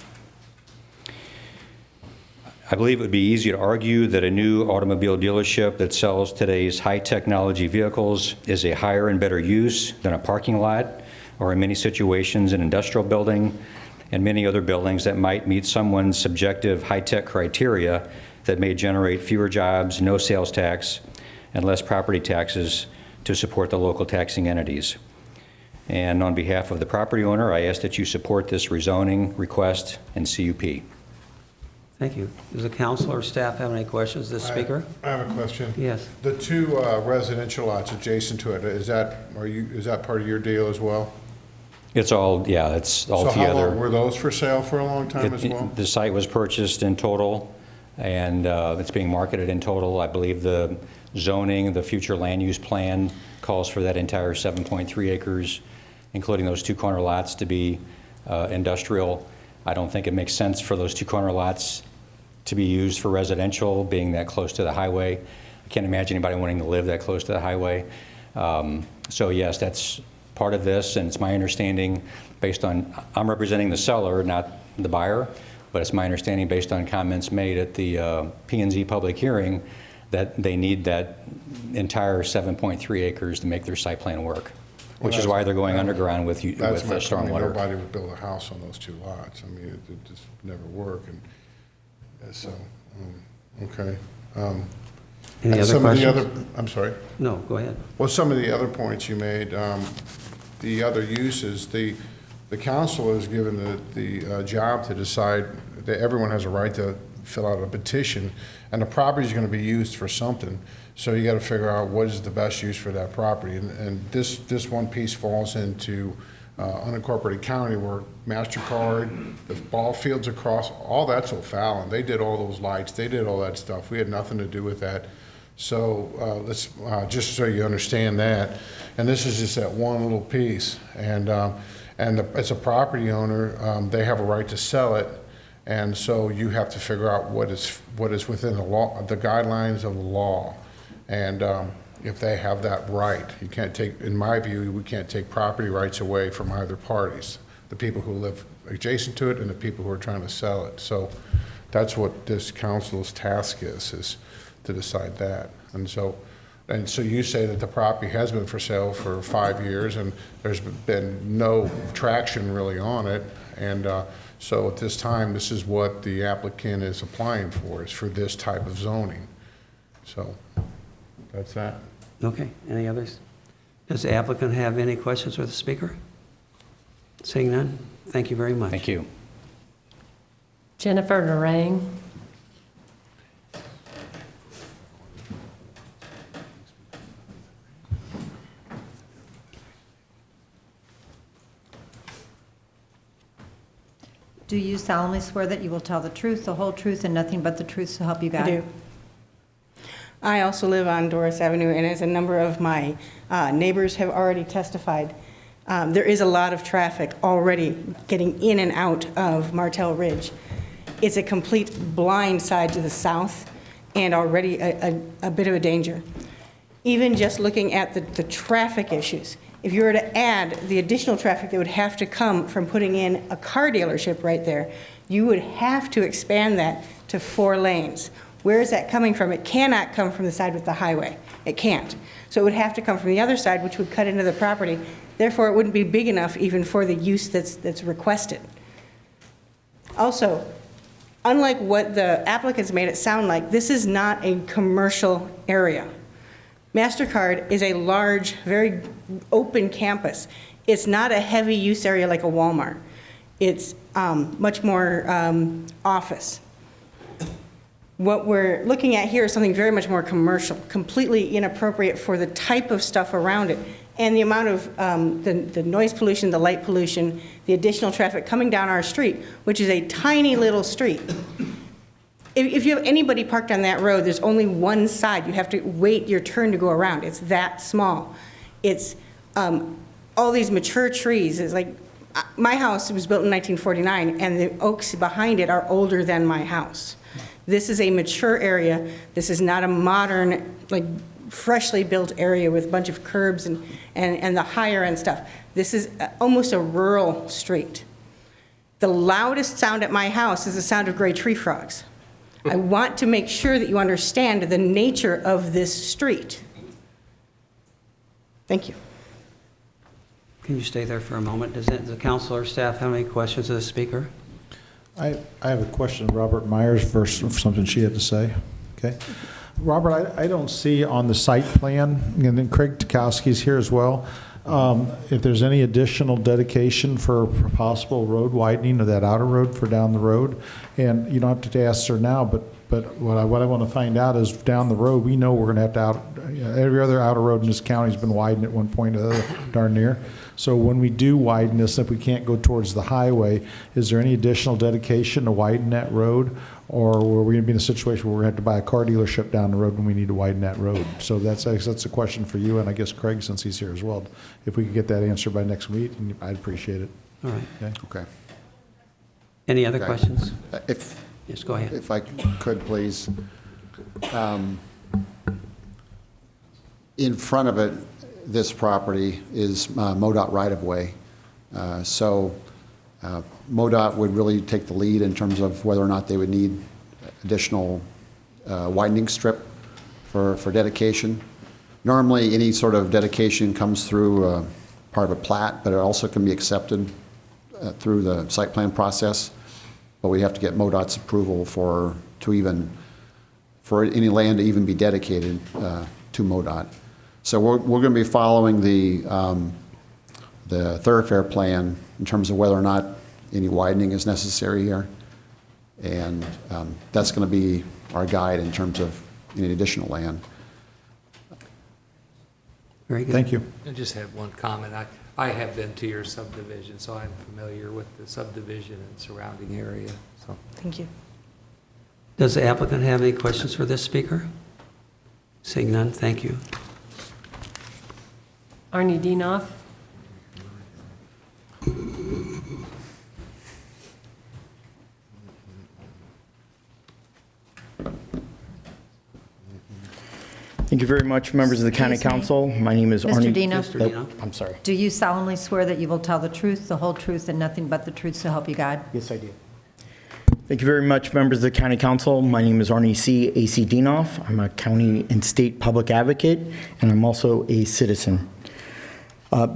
I believe it would be easy to argue that a new automobile dealership that sells today's high technology vehicles is a higher and better use than a parking lot, or in many situations an industrial building, and many other buildings that might meet someone's subjective high-tech criteria that may generate fewer jobs, no sales tax, and less property taxes to support the local taxing entities. And on behalf of the property owner, I ask that you support this rezoning request and CUP. Thank you. Does the council or staff have any questions of the speaker? I have a question. Yes. The two residential lots adjacent to it, is that part of your deal as well? It's all, yeah, it's all So together. how long, were those for sale for a long time as well? The site was purchased in total, and it's being marketed in total. I believe the zoning, the future land use plan calls for that entire 7.3 acres, including those two corner lots, to be industrial. I don't think it makes sense for those two corner lots to be used for residential, being that close to the highway. I can't imagine anybody wanting to live that close to the highway. So yes, that's part of this, and it's my understanding based on, I'm representing the seller, not the buyer, but it's my understanding based on comments made at the P&Z public hearing that they need that entire 7.3 acres to make their site plan work, which is why they're going underground with stormwater. Nobody would build a house on those two lots. I mean, it just never work. And so, okay. Any other some questions? of the other, I'm sorry. No, go ahead. Well, some of the other points you made, the other uses, the council is given the job to decide that everyone has a right to fill out a petition, and the property is going to be used for something. So you got to figure out what is the best use for that property. And this one piece falls into unincorporated county where MasterCard, the ball fields across, all that's O'Fallon. They did all those lights. They did all that stuff. We had nothing to do with that. So let's just so you understand that. And this is just that one little piece. And as a property owner, they have a right to sell it. And so you have to figure out what is within the law, the guidelines of the law. And if they have that right, you can't take, in my view, we can't take property rights away from either parties, the people who live adjacent to it and the people who are trying to sell it. So that's what this council's task is to decide that. And so you say that the property has been for sale for 5 years and there's been no traction really on it. And so at this time, this is what the applicant is applying for, is for this type of zoning. So that's that. Okay, any others? Does the applicant have any questions for the speaker? Seeing none, thank you very much. Thank you. Jennifer Narang. Do you solemnly swear that you will tell the truth, the whole truth, and nothing but the truth, so help you God? I do. I also live on Doris Avenue, and as a number of my neighbors have already testified, there is a lot of traffic already getting in and out of Martell Ridge. It's a complete blind side to the south and already a bit of a danger. Even just looking at the traffic issues, if you were to add the additional traffic that would have to come from putting in a car dealership right there, you would have to expand that to 4 lanes. Where is that coming from? It cannot come from the side with the highway. It can't. So it would have to come from the other side, which would cut into the property. Therefore, it wouldn't be big enough even for the use that's requested. Also, unlike what the applicants made it sound like, this is not a commercial area. MasterCard is a large, very open campus. It's not a heavy use area like a Walmart. It's much more office. What we're looking at here is something very much more commercial, completely inappropriate for the type of stuff around it and the amount of the noise pollution, the light pollution, the additional traffic coming down our street, which is a tiny little street. If you have anybody parked on that road, there's only one side. You have to wait your turn to go around. It's that small. It's all these mature trees. It's like my house was built in 1949, and the oaks behind it are older than my house. This is a mature area. This is not a modern, like freshly built area with a bunch of curbs and the higher end stuff. This is almost a rural street. The loudest sound at my house is the sound of gray tree frogs. I want to make sure that you understand the nature of this street. Thank you. Can you stay there for a moment? Does the council or staff have any questions of the speaker? I have a question, Robert Myers, for something she had to say. Okay. Robert, I don't see on the site plan, and then Craig Tukowski's here as well, if there's any additional dedication for possible road widening of that outer road for down the road. And you don't have to ask her now, but what I want to find out is down the road, we know we're going to have to every other outer road in this county has been widened at one point or other, darn near. So when we do widen this, if we can't go towards the highway, is there any additional dedication to widen that road? Or are we going to be in a situation where we're going to have to buy a car dealership down the road when we need to widen that road? So that's a question for you, and I guess Craig, since he's here as well. If we could get that answer by next week, I'd appreciate it. All right. Okay. Any other questions? Yes, go ahead. If I could, please. In front of it, this property is MoDOT right-of-way. So MoDOT would really take the lead in terms of whether or not they would need additional widening strip for dedication. Normally, any sort of dedication comes through part of a plat, but it also can be accepted through the site plan process. But we have to get MoDOT's approval for any land to even be dedicated to MoDOT. So we're going to be following the thoroughfare plan in terms of whether or not any widening is necessary here. And that's going to be our guide in terms of any additional land. Very good. Thank you. I just have one comment. I have been to your subdivision, so I'm familiar with the subdivision and surrounding area. So Thank you. Does the applicant have any questions for this speaker? Seeing none, thank you. Arnie Dienoff. Thank you very much, members of the County Council. My name is Mr. Arnie. Dino. I'm sorry. Do you solemnly swear that you will tell the truth, the whole truth, and nothing but the truth, so help you God? Yes, I do. Thank you very much, members of the County Council. My name is Arnie A.C. Dienoff. I'm a county and state public advocate, and I'm also a citizen.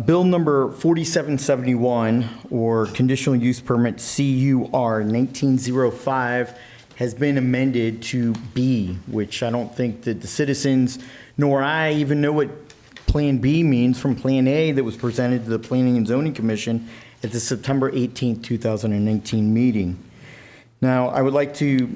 Bill number 4771, or Conditional Use Permit CUR 1905, has been amended to B, which I don't think that the citizens nor I even know what Plan B means from Plan A that was presented to the Planning and Zoning Commission at the September 18, 2019 meeting. Now, I would like to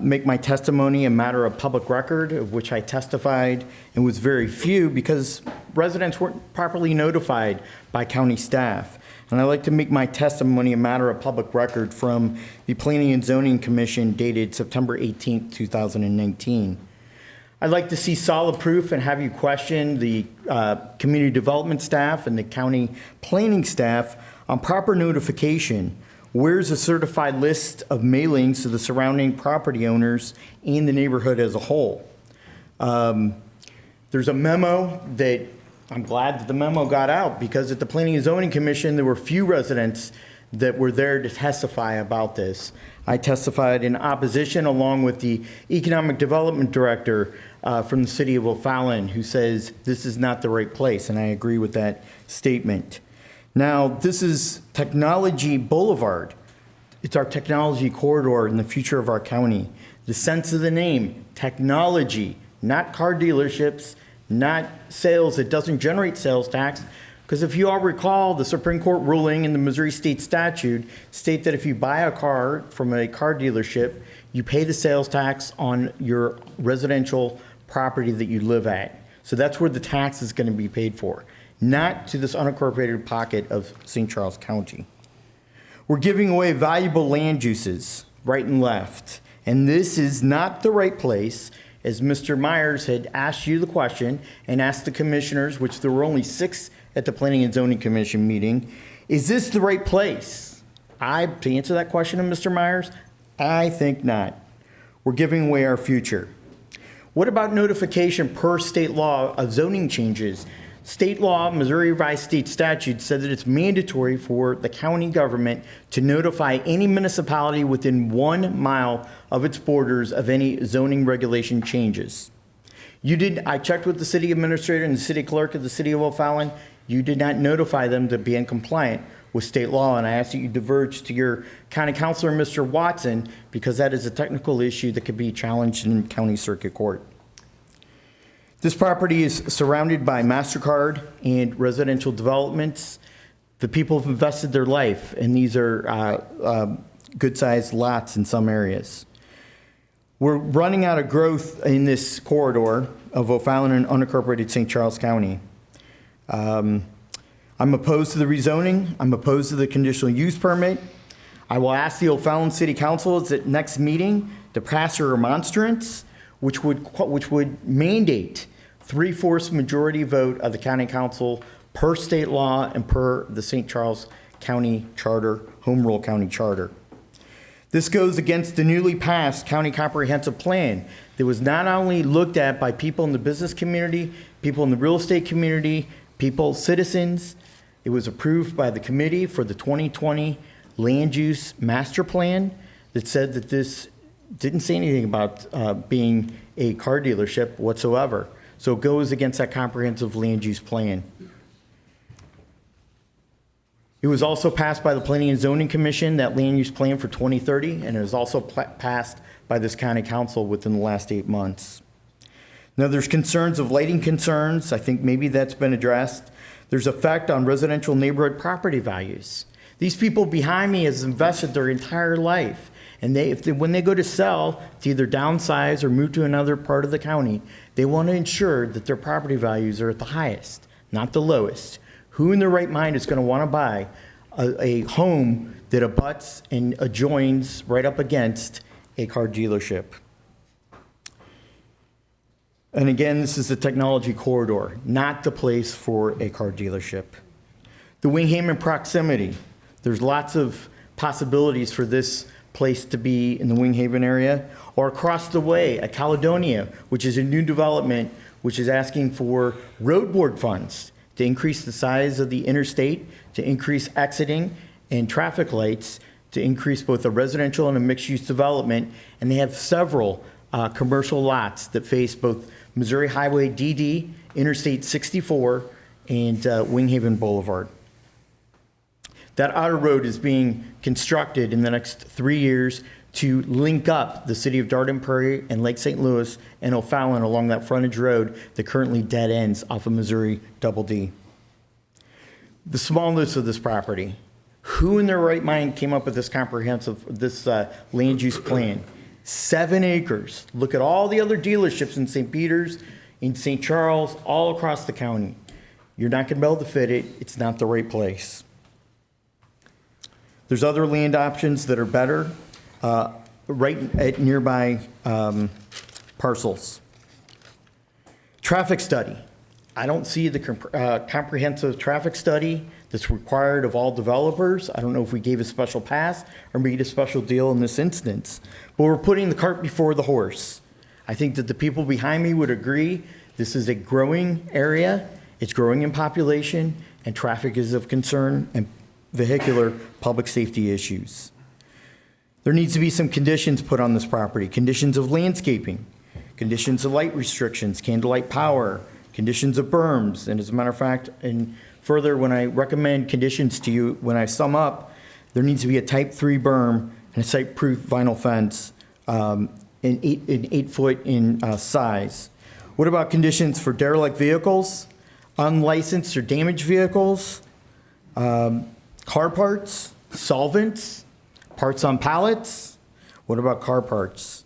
make my testimony a matter of public record, of which I testified and was very few because residents weren't properly notified by county staff. And I'd like to make my testimony a matter of public record from the Planning and Zoning Commission dated September 18, 2019. I'd like to see solid proof and have you question the community development staff and the county planning staff on proper notification. Where's a certified list of mailings to the surrounding property owners and the neighborhood as a whole? There's a memo that I'm glad that the memo got out because at the Planning and Zoning Commission, there were few residents that were there to testify about this. I testified in opposition along with the Economic Development Director from the city of O'Fallon, who says this is not the right place, and I agree with that statement. Now, this is Technology Boulevard. It's our technology corridor in the future of our county. The sense of the name, technology, not car dealerships, not sales. It doesn't generate sales tax. Because if you all recall, the Supreme Court ruling in the Missouri state statute state that if you buy a car from a car dealership, you pay the sales tax on your residential property that you live at. So that's where the tax is going to be paid for, not to this unincorporated pocket of St. Charles County. We're giving away valuable land uses right and left, and this is not the right place. As Mr. Myers had asked you the question and asked the commissioners, which there were only 6 at the Planning and Zoning Commission meeting, is this the right place? To answer that question of Mr. Myers, I think not. We're giving away our future. What about notification per state law of zoning changes? State law, Missouri Revised State Statute, said that it's mandatory for the county government to notify any municipality within 1 mile of its borders of any zoning regulation changes. I checked with the city administrator and the city clerk of the city of O'Fallon. You did not notify them to be in compliant with state law, and I ask that you diverge to your county councilor, Mr. Watson, because that is a technical issue that could be challenged in county circuit court. This property is surrounded by MasterCard and residential developments. The people have invested their life, and these are good-sized lots in some areas. We're running out of growth in this corridor of O'Fallon and unincorporated St. Charles County. I'm opposed to the rezoning. I'm opposed to the conditional use permit. I will ask the O'Fallon City Council at the next meeting to pass a remonstrance, which would mandate 3/4 majority vote of the county council per state law and per the St. Charles County Charter, Home Rule County Charter. This goes against the newly passed county comprehensive plan that was not only looked at by people in the business community, people in the real estate community, citizens. It was approved by the committee for the 2020 land use master plan that said that this didn't say anything about being a car dealership whatsoever. So it goes against that comprehensive land use plan. It was also passed by the Planning and Zoning Commission, that land use plan for 2030, and it was also passed by this county council within the last 8 months. Now, there's concerns of lighting concerns. I think maybe that's been addressed. There's effect on residential neighborhood property values. These people behind me has invested their entire life, and when they go to sell, to either downsize or move to another part of the county, they want to ensure that their property values are at the highest, not the lowest. Who in their right mind is going to want to buy a home that abuts and adjoins right up against a car dealership? And again, this is the technology corridor, not the place for a car dealership. The Winghaven proximity. There's lots of possibilities for this place to be in the Winghaven area, or across the way at Caledonia, which is a new development, which is asking for road board funds to increase the size of the interstate, to increase exiting and traffic lights, to increase both a residential and a mixed-use development. And they have several commercial lots that face both Missouri Highway DD, Interstate 64, and Winghaven Boulevard. That outer road is being constructed in the next 3 years to link up the city of Dardenne Prairie and Lake St. Louis and O'Fallon along that frontage road that currently dead ends off of Missouri Double D. The smallness of this property. Who in their right mind came up with this land use plan? 7 acres. Look at all the other dealerships in St. Peters, in St. Charles, all across the county. You're not going to be able to fit it. It's not the right place. There's other land options that are better right at nearby parcels. Traffic study. I don't see the comprehensive traffic study that's required of all developers. I don't know if we gave a special pass or made a special deal in this instance, but we're putting the cart before the horse. I think that the people behind me would agree this is a growing area. It's growing in population, and traffic is of concern, and vehicular public safety issues. There needs to be some conditions put on this property, conditions of landscaping, conditions of light restrictions, candlelight power, conditions of berms, and as a matter of fact, and further, when I recommend conditions to you, when I sum up, there needs to be a type 3 berm and a site-proof vinyl fence, an 8 foot in size. What about conditions for derelict vehicles, unlicensed or damaged vehicles, car parts, solvents, parts on pallets? What about car parts?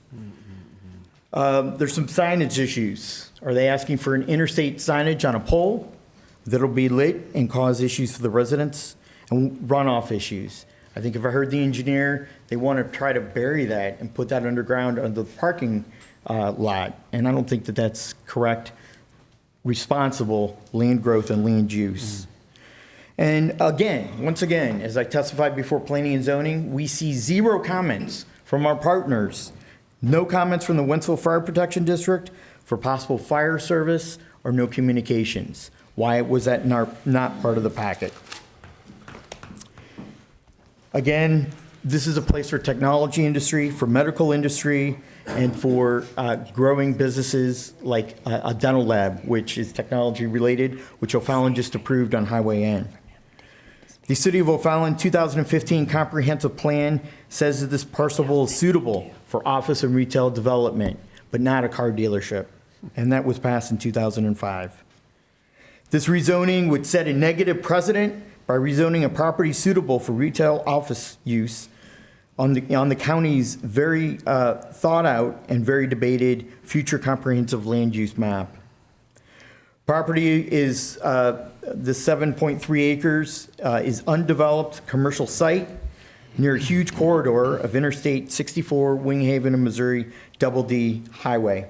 There's some signage issues. Are they asking for an interstate signage on a pole that'll be lit and cause issues for the residents and runoff issues? I think if I heard the engineer, they want to try to bury that and put that underground under the parking lot. And I don't think that that's correct, responsible land growth and land use. And again, once again, as I testified before Planning and Zoning, we see 0 comments from our partners. No comments from the Wentzville Fire Protection District for possible fire service or no communications. Why was that not part of the packet? Again, this is a place for technology industry, for medical industry, and for growing businesses like a dental lab, which is technology related, which O'Fallon just approved on Highway N. The City of O'Fallon 2015 comprehensive plan says that this parcel is suitable for office and retail development, but not a car dealership. And that was passed in 2005. This rezoning would set a negative precedent by rezoning a property suitable for retail office use on the county's very thought out and very debated future comprehensive land use map. Property is the 7.3 acres is undeveloped commercial site near a huge corridor of Interstate 64, Winghaven and Missouri Double D Highway.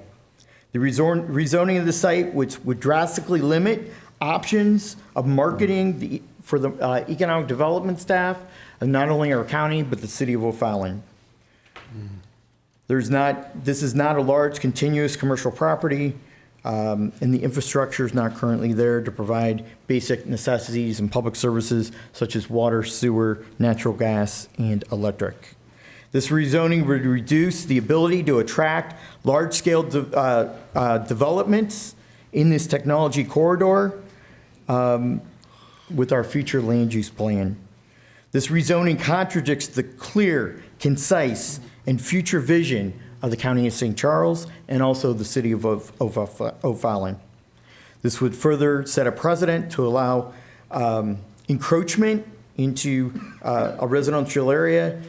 The rezoning of the site, which would drastically limit options of marketing for the economic development staff of not only our county, but the City of O'Fallon. This is not a large continuous commercial property, and the infrastructure is not currently there to provide basic necessities and public services such as water, sewer, natural gas, and electric. This rezoning would reduce the ability to attract large-scale developments in this technology corridor with our future land use plan. This rezoning contradicts the clear, concise, and future vision of the County of St. Charles and also the City of O'Fallon. This would further set a precedent to allow encroachment into a residential area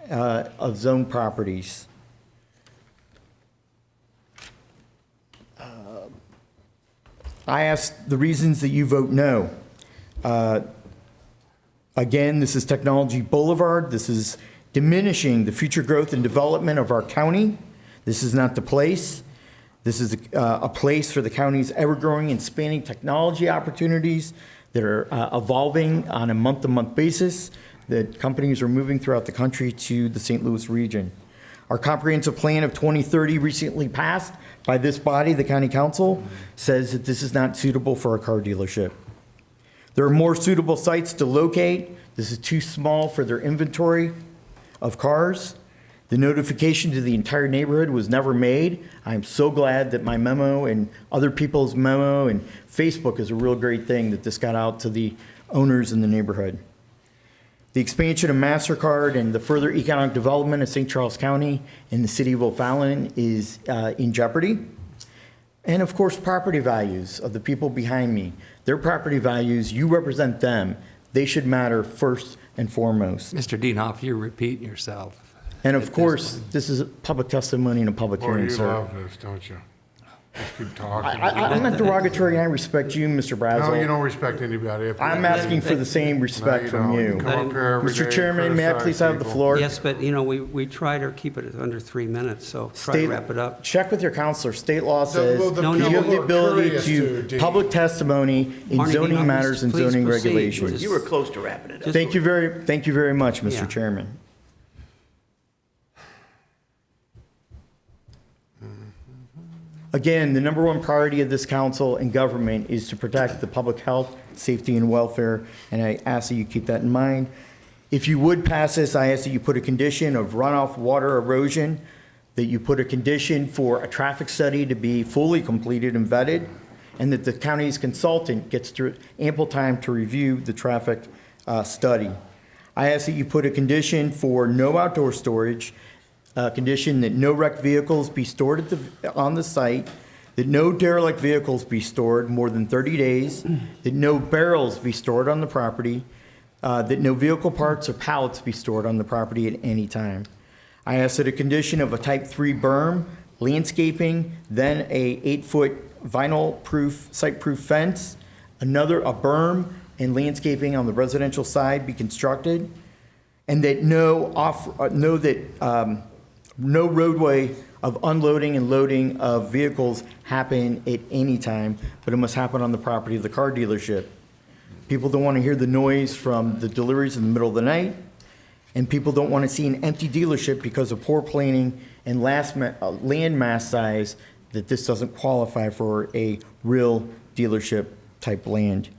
of zone properties. I ask the reasons that you vote no. Again, this is Technology Boulevard. This is diminishing the future growth and development of our county. This is not the place. This is a place for the county's ever-growing and spanning technology opportunities that are evolving on a month-to-month basis, that companies are moving throughout the country to the St. Louis region. Our comprehensive plan of 2030 recently passed by this body, the County Council, says that this is not suitable for a car dealership. There are more suitable sites to locate. This is too small for their inventory of cars. The notification to the entire neighborhood was never made. I'm so glad that my memo and other people's memo and Facebook is a real great thing that this got out to the owners in the neighborhood. The expansion of MasterCard and the further economic development of St. Charles County and the City of O'Fallon is in jeopardy. And of course, property values of the people behind me. Their property values, you represent them. They should matter first and foremost. Mr. Dienoff, you're repeating yourself. And of course, this is a public testimony and a public hearing, sir. You love this, don't you? Just keep talking. I'm not derogatory, I respect you, Mr. Brazel. No, you don't respect anybody. I'm asking for the same respect from you. Come up here every Mr. day, Chairman, may I please have the criticize floor? Yes, but, you know, we try to keep it under 3 minutes, so try to wrap it up. Check with your counselor. State law says well, the you people have the are ability curious to Dean. public testimony in Marnie, zoning matters and please zoning proceed. regulations. You were close to wrapping it up. Thank you very much, Mr. Yeah. Chairman. Again, the number one priority of this council and government is to protect the public health, safety, and welfare, and I ask that you keep that in mind. If you would pass this, I ask that you put a condition of runoff water erosion, that you put a condition for a traffic study to be fully completed and vetted, and that the county's consultant gets through ample time to review the traffic study. I ask that you put a condition for no outdoor storage, a condition that no wrecked vehicles be stored on the site, that no derelict vehicles be stored more than 30 days, that no barrels be stored on the property, that no vehicle parts or pallets be stored on the property at any time. I ask that a condition of a type 3 berm, landscaping, then a 8-foot vinyl-proof, site-proof fence, a berm and landscaping on the residential side be constructed, and that no roadway of unloading and loading of vehicles happen at any time, but it must happen on the property of the car dealership. People don't want to hear the noise from the deliveries in the middle of the night, and people don't want to see an empty dealership because of poor planning and land mass size, that this doesn't qualify for a real dealership type land.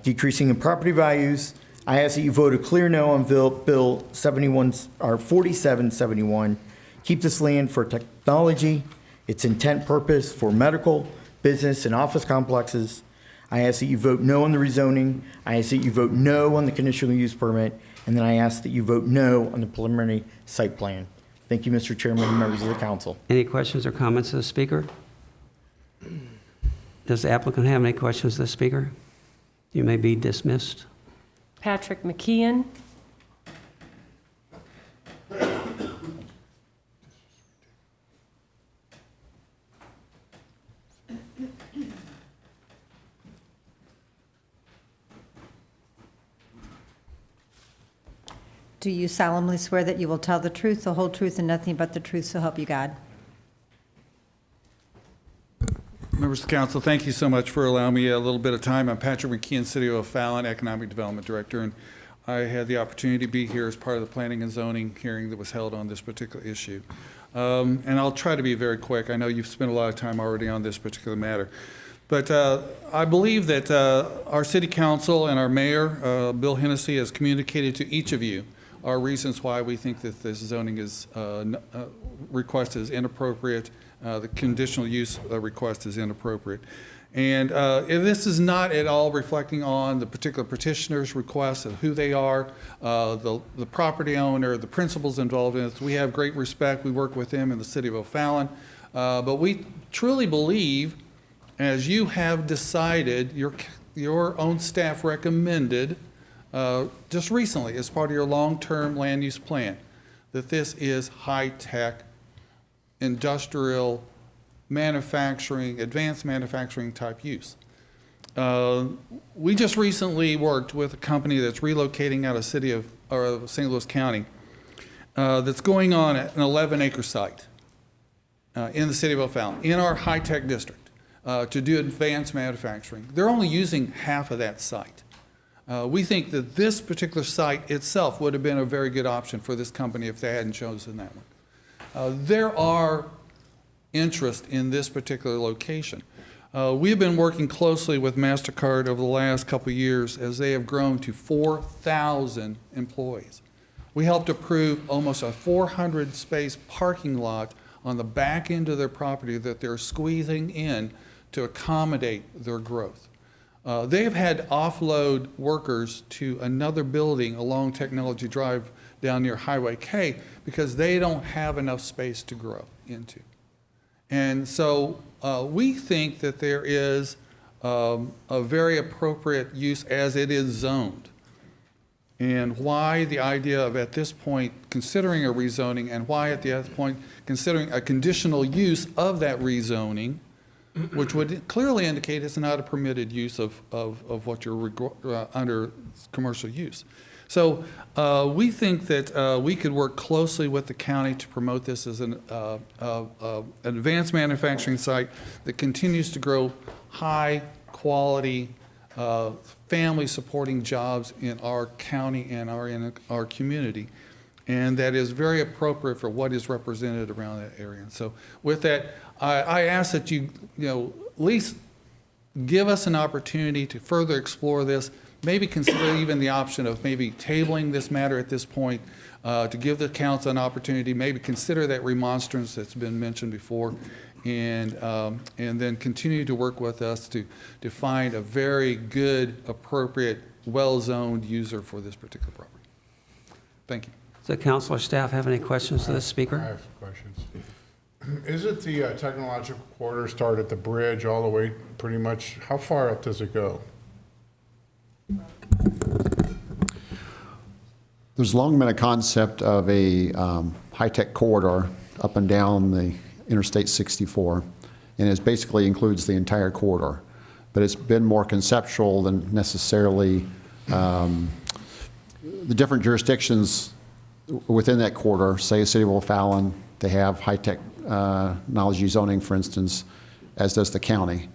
Decreasing in property values, I ask that you vote a clear no on Bill 4771. Keep this land for technology, its intent purpose for medical, business, and office complexes. I ask that you vote no on the rezoning. I ask that you vote no on the conditional use permit. And then I ask that you vote no on the preliminary site plan. Thank you, Mr. Chairman and members of the council. Any questions or comments of the speaker? Does the applicant have any questions of the speaker? You may be dismissed. Patrick McKeon. Do you solemnly swear that you will tell the truth, the whole truth, and nothing but the truth, so help you God? Members of the council, thank you so much for allowing me a little bit of time. I'm Patrick McKeon, City of O'Fallon, Economic Development Director, and I had the opportunity to be here as part of the planning and zoning hearing that was held on this particular issue. And I'll try to be very quick. I know you've spent a lot of time already on this particular matter. But I believe that our city council and our mayor, Bill Hennessy, has communicated to each of you our reasons why we think that this zoning request is inappropriate. The conditional use request is inappropriate. And if this is not at all reflecting on the particular petitioner's request of who they are, the property owner, the principals involved in it. We have great respect. We work with them in the city of O'Fallon. But we truly believe, as you have decided, your own staff recommended just recently as part of your long-term land use plan, that this is high-tech, industrial manufacturing, advanced manufacturing type use. We just recently worked with a company that's relocating out of St. Louis County that's going on at an 11-acre site in the city of O'Fallon, in our high-tech district, to do advanced manufacturing. They're only using half of that site. We think that this particular site itself would have been a very good option for this company if they hadn't chosen that one. There are interest in this particular location. We've been working closely with MasterCard over the last couple of years as they have grown to 4,000 employees. We helped approve almost a 400-space parking lot on the back end of their property that they're squeezing in to accommodate their growth. They have had to offload workers to another building along Technology Drive down near Highway K because they don't have enough space to grow into. And so we think that there is a very appropriate use as it is zoned. And why the idea of, at this point, considering a rezoning, and why at the other point, considering a conditional use of that rezoning, which would clearly indicate it's not a permitted use of what you're under commercial use. So we think that we could work closely with the county to promote this as an advanced manufacturing site that continues to grow high quality, family supporting jobs in our county and in our community. And that is very appropriate for what is represented around that area. And so with that, I ask that you at least give us an opportunity to further explore this, maybe consider even the option of maybe tabling this matter at this point, to give the council an opportunity, maybe consider that remonstrance that's been mentioned before, and then continue to work with us to find a very good, appropriate, well-zoned user for this particular property. Thank you. Does the council or staff have any questions to the speaker? I have questions. Is it the technological quarter start at the bridge all the way pretty much, how far up does it go? There's long been a concept of a high-tech corridor up and down the Interstate 64, and it basically includes the entire corridor. But it's been more conceptual than necessarily the different jurisdictions within that corridor, say the City of O'Fallon, they have high-tech technology zoning, for instance, as does the county.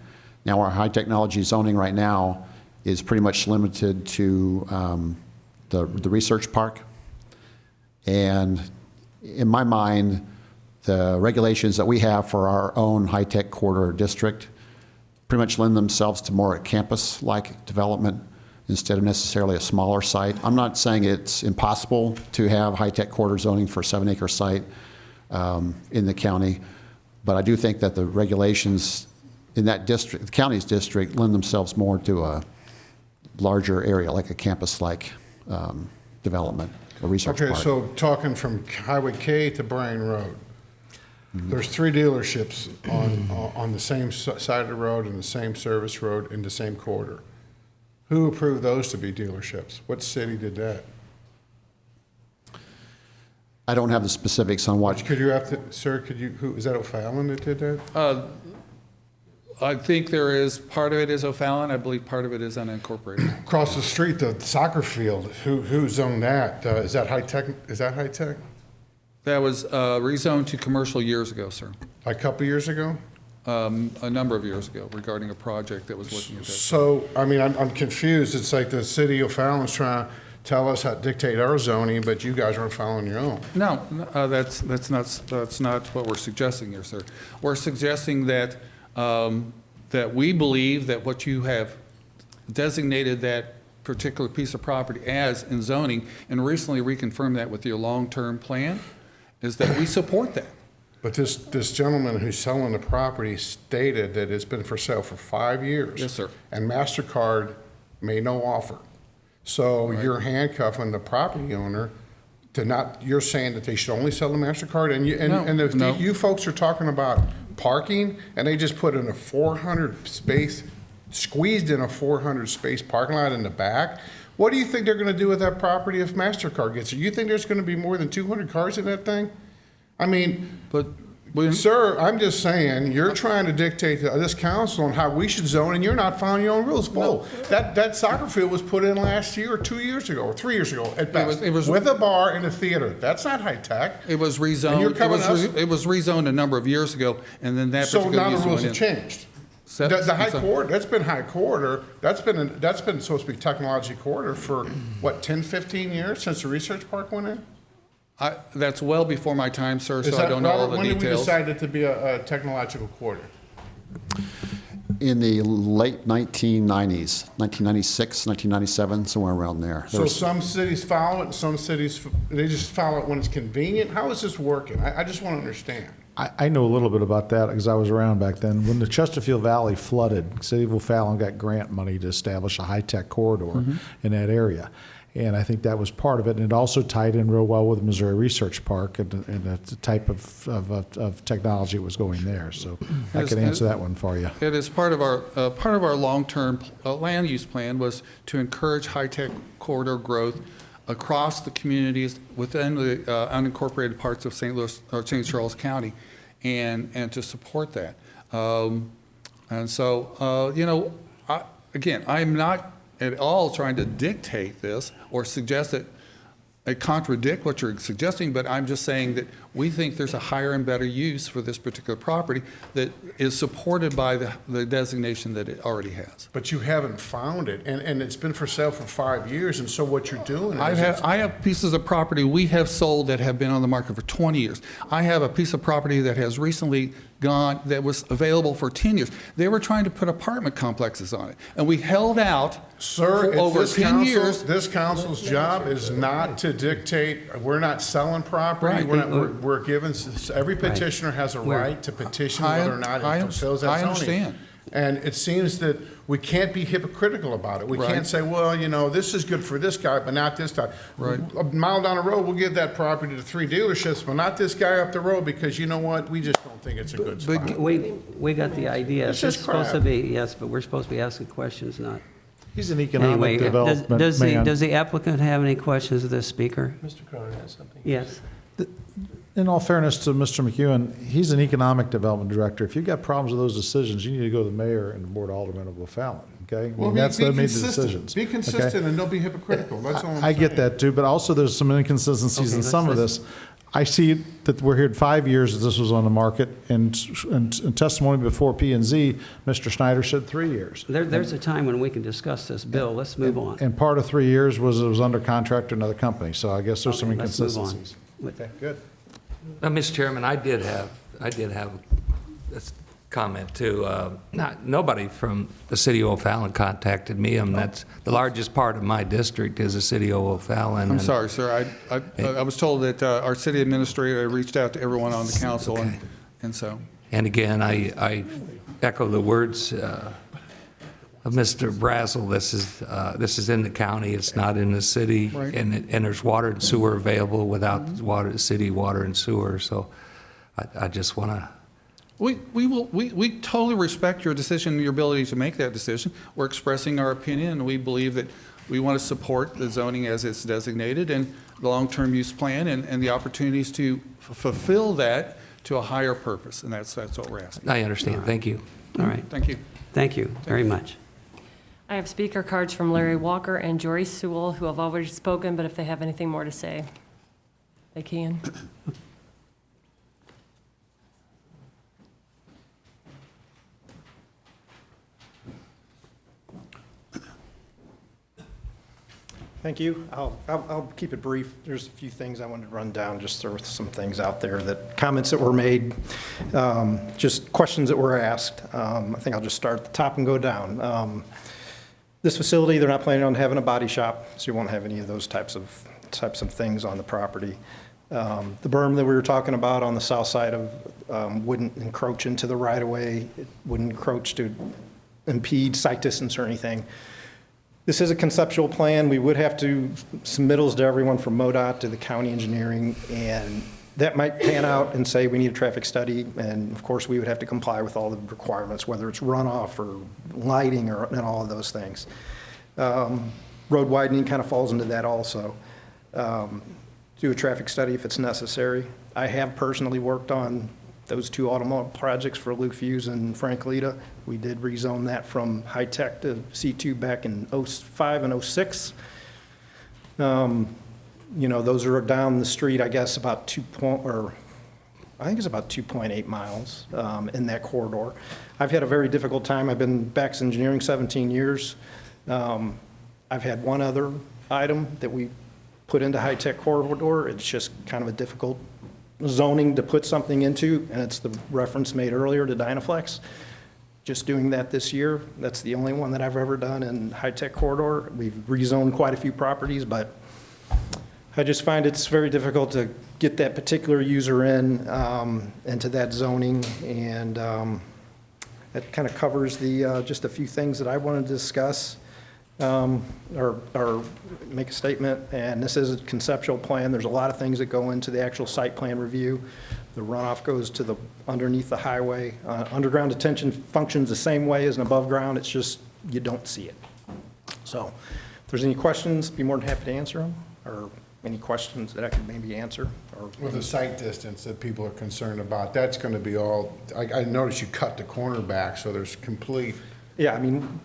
Now, our high technology zoning right now is pretty much limited to the research park. And in my mind, the regulations that we have for our own high-tech corridor district pretty much lend themselves to more a campus-like development instead of necessarily a smaller site. I'm not saying it's impossible to have high-tech corridor zoning for a 7-acre site in the county, but I do think that the regulations in that district, the county's district, lend themselves more to a larger area, like a campus-like development, a research park. Okay, so talking from Highway K to Bryan Road, there's 3 dealerships on the same side of the road and the same service road in the same corridor. Who approved those to be dealerships? What city did that? I don't have the specifics on what. Could you have to, sir, could you, who, is that O'Fallon that did that? I think there is, part of it is O'Fallon, I believe part of it is unincorporated. Across the street, the soccer field, who zoned that? Is that high-tech? Is that high-tech? That was rezoned to commercial years ago, sir. A couple years ago? A number of years ago, regarding a project that was looking at that. So, I mean, I'm confused. It's like the city of O'Fallon's trying to tell us how to dictate our zoning, but you guys aren't following your own. No, that's not what we're suggesting here, sir. We're suggesting that that we believe that what you have designated that particular piece of property as in zoning, and recently reconfirmed that with your long-term plan, is that we support that. But this gentleman who's selling the property stated that it's been for sale for 5 years. Yes, sir. And MasterCard made no offer. So you're handcuffing the property owner to not, you're saying that they should only sell the MasterCard? And if you folks are talking about parking, and they just put in a 400 space, squeezed in a 400 space parking lot in the back, what do you think they're gonna do with that property if MasterCard gets it? You think there's gonna be more than 200 cars in that thing? I mean, sir, I'm just saying, you're trying to dictate to this council on how we should zone, and you're not following your own rules. Bull. That soccer field was put in last year, or 2 years ago, or 3 years ago at best, with a bar and a theater. That's not high tech. It was rezoned. It was rezoned a number of years ago, and then that. So now the rules have changed. The high corridor, that's been high corridor. That's been supposed to be technology corridor for what, 10, 15 years since the research park went in. That's well before my time, sir, so I don't know all the details. When did we decide it to be a technological corridor? In the late 1990s, 1996, 1997, somewhere around there. So some cities follow it, and some cities, they just follow it when it's convenient? How is this working? I just want to understand. I know a little bit about that because I was around back then. When the Chesterfield Valley flooded, City of O'Fallon got grant money to establish a high-tech corridor in that area. And I think that was part of it. And it also tied in real well with the Missouri Research Park and the type of technology that was going there. So I can answer that one for you. It is part of our long-term land use plan was to encourage high-tech corridor growth across the communities within the unincorporated parts of St. Louis or St. Charles County, and to support that. And so, you know, again, I'm not at all trying to dictate this or suggest that I contradict what you're suggesting, but I'm just saying that we think there's a higher and better use for this particular property that is supported by the designation that it already has. But you haven't found it, and it's been for sale for 5 years, and so what you're doing is... I have pieces of property we have sold that have been on the market for 20 years. I have a piece of property that has recently gone, that was available for 10 years. They were trying to put apartment complexes on it, and we held out Sir, for over 10 years. This council's job is not to dictate, we're not selling property, Right. we're giving, every petitioner has a right to petition whether or not it fulfills that I zoning. understand. And it seems that we can't be hypocritical about it. We Right. can't say, well, you know, this is good for this guy, but not this guy. Right. A mile down the road, we'll give that property to 3 dealerships, but not this guy up the road, because you know what? We just don't think it's a good spot. We got the idea. It's just supposed to crap. be, yes, but we're supposed to be asking questions, not. He's an economic Anyway, development man. does the applicant have any questions of this speaker? Mr. Cronin has something. Yes. In all fairness to Mr. McEwen, he's an economic development director. If you've got problems with those decisions, you need to go to the mayor and the board of aldermen of O'Fallon, okay? Well, That's be they made the consistent. decisions. Be okay? consistent and don't be hypocritical. That's all I'm I saying. get that too, but also there's some inconsistencies in some of this. I see that we're here 5 years that this was on the market, and testimony before P&Z, Mr. Schneider said 3 years. There's a time when we can discuss this bill. Let's move on. And part of 3 years was it was under contract to another company, so I guess there's some Okay, let's move on. inconsistencies. Okay, good. Mr. Chairman, I did have this comment too. Nobody from the city of O'Fallon contacted me, and that's the largest part of my district is the city of O'Fallon. I'm sorry, sir. I was told that our city administrator reached out to everyone on the council, and so. And again, I echo the words of Mr. Brazel. This is in the county. It's not in the city, Right. and there's water and sewer available without city water and sewer. So I just want to. We totally respect your decision and your ability to make that decision. We're expressing our opinion, and we believe that we want to support the zoning as it's designated and the long-term use plan and the opportunities to fulfill that to a higher purpose, and that's what we're asking. I understand. Thank you. All right. Thank you. Thank you very much. I have speaker cards from Larry Walker and Jory Sewell, who have already spoken, but if they have anything more to say, they can. Thank you. I'll keep it brief. There's a few things I wanted to run down, just there were some things out there comments that were made, just questions that were asked. I think I'll just start at the top and go down. This facility, they're not planning on having a body shop, so you won't have any of those types of things on the property. The berm that we were talking about on the south side wouldn't encroach into the right-of-way. It wouldn't encroach to impede sight distance or anything. This is a conceptual plan. We would have to submittals to everyone from MoDOT to the county engineering, and that might pan out and say we need a traffic study, and of course we would have to comply with all the requirements, whether it's runoff or lighting and all of those things. Road widening kind of falls into that also. Do a traffic study if it's necessary. I have personally worked on those 2 automotive projects for Luke Fuse and Frank Lita. We did rezone that from high-tech to C2 back in 05 and 06. You know, those are down the street, I guess, about 2.8 miles in that corridor. I've had a very difficult time. I've been Bax Engineering 17 years. I've had one other item that we put into high-tech corridor. It's just kind of a difficult zoning to put something into, and it's the reference made earlier to Dynaflex. Just doing that this year, that's the only one that I've ever done in high-tech corridor. We've rezoned quite a few properties, but I just find it's very difficult to get that particular user into that zoning, and that kind of covers just a few things that I wanted to discuss. or make a statement, and this is a conceptual plan. There's a lot of things that go into the actual site plan review. The runoff goes to the, underneath the highway. Underground detention functions the same way as an above ground, it's just you don't see it. So if there's any questions, be more than happy to answer them, or any questions that I could maybe answer. Or With the site distance that people are concerned about, that's going to be all, I noticed you cut the corner back, so there's complete. Yeah, I mean,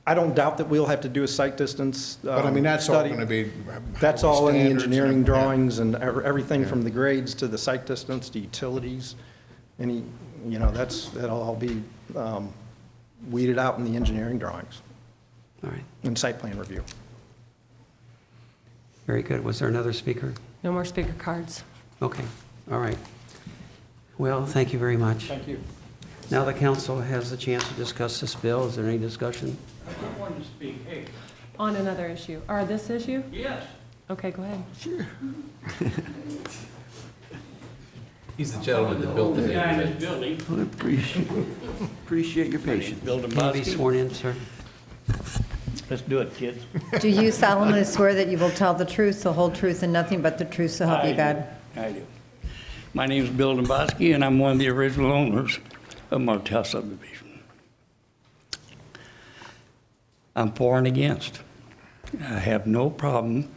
I don't doubt that we'll have to do a site distance But I mean, that's all study. going to be. That's all in the standards and engineering everything. drawings and everything Yeah. from the grades to the site distance to utilities. Any, that'll all be weeded out in the engineering drawings. All right. And site plan review. Very good. Was there another speaker? No more speaker cards. Okay, all right. Well, thank you very much. Thank you. Now the council has the chance to discuss this bill. Is there any discussion? I just wanted to speak, hey. On another issue, or this issue? Yes. Okay, go ahead. Sure. He's the gentleman that built the The guy in this neighborhood. building. Appreciate your patience. Bill Can you be Dombrowski. sworn in, sir? Let's do it, kids. Do you solemnly swear that you will tell the truth, the whole truth, and nothing but the truth, so help you God? I do. My name is Bill Dombrowski, and I'm one of the original owners of Martell subdivision. I'm for and against. I have no problem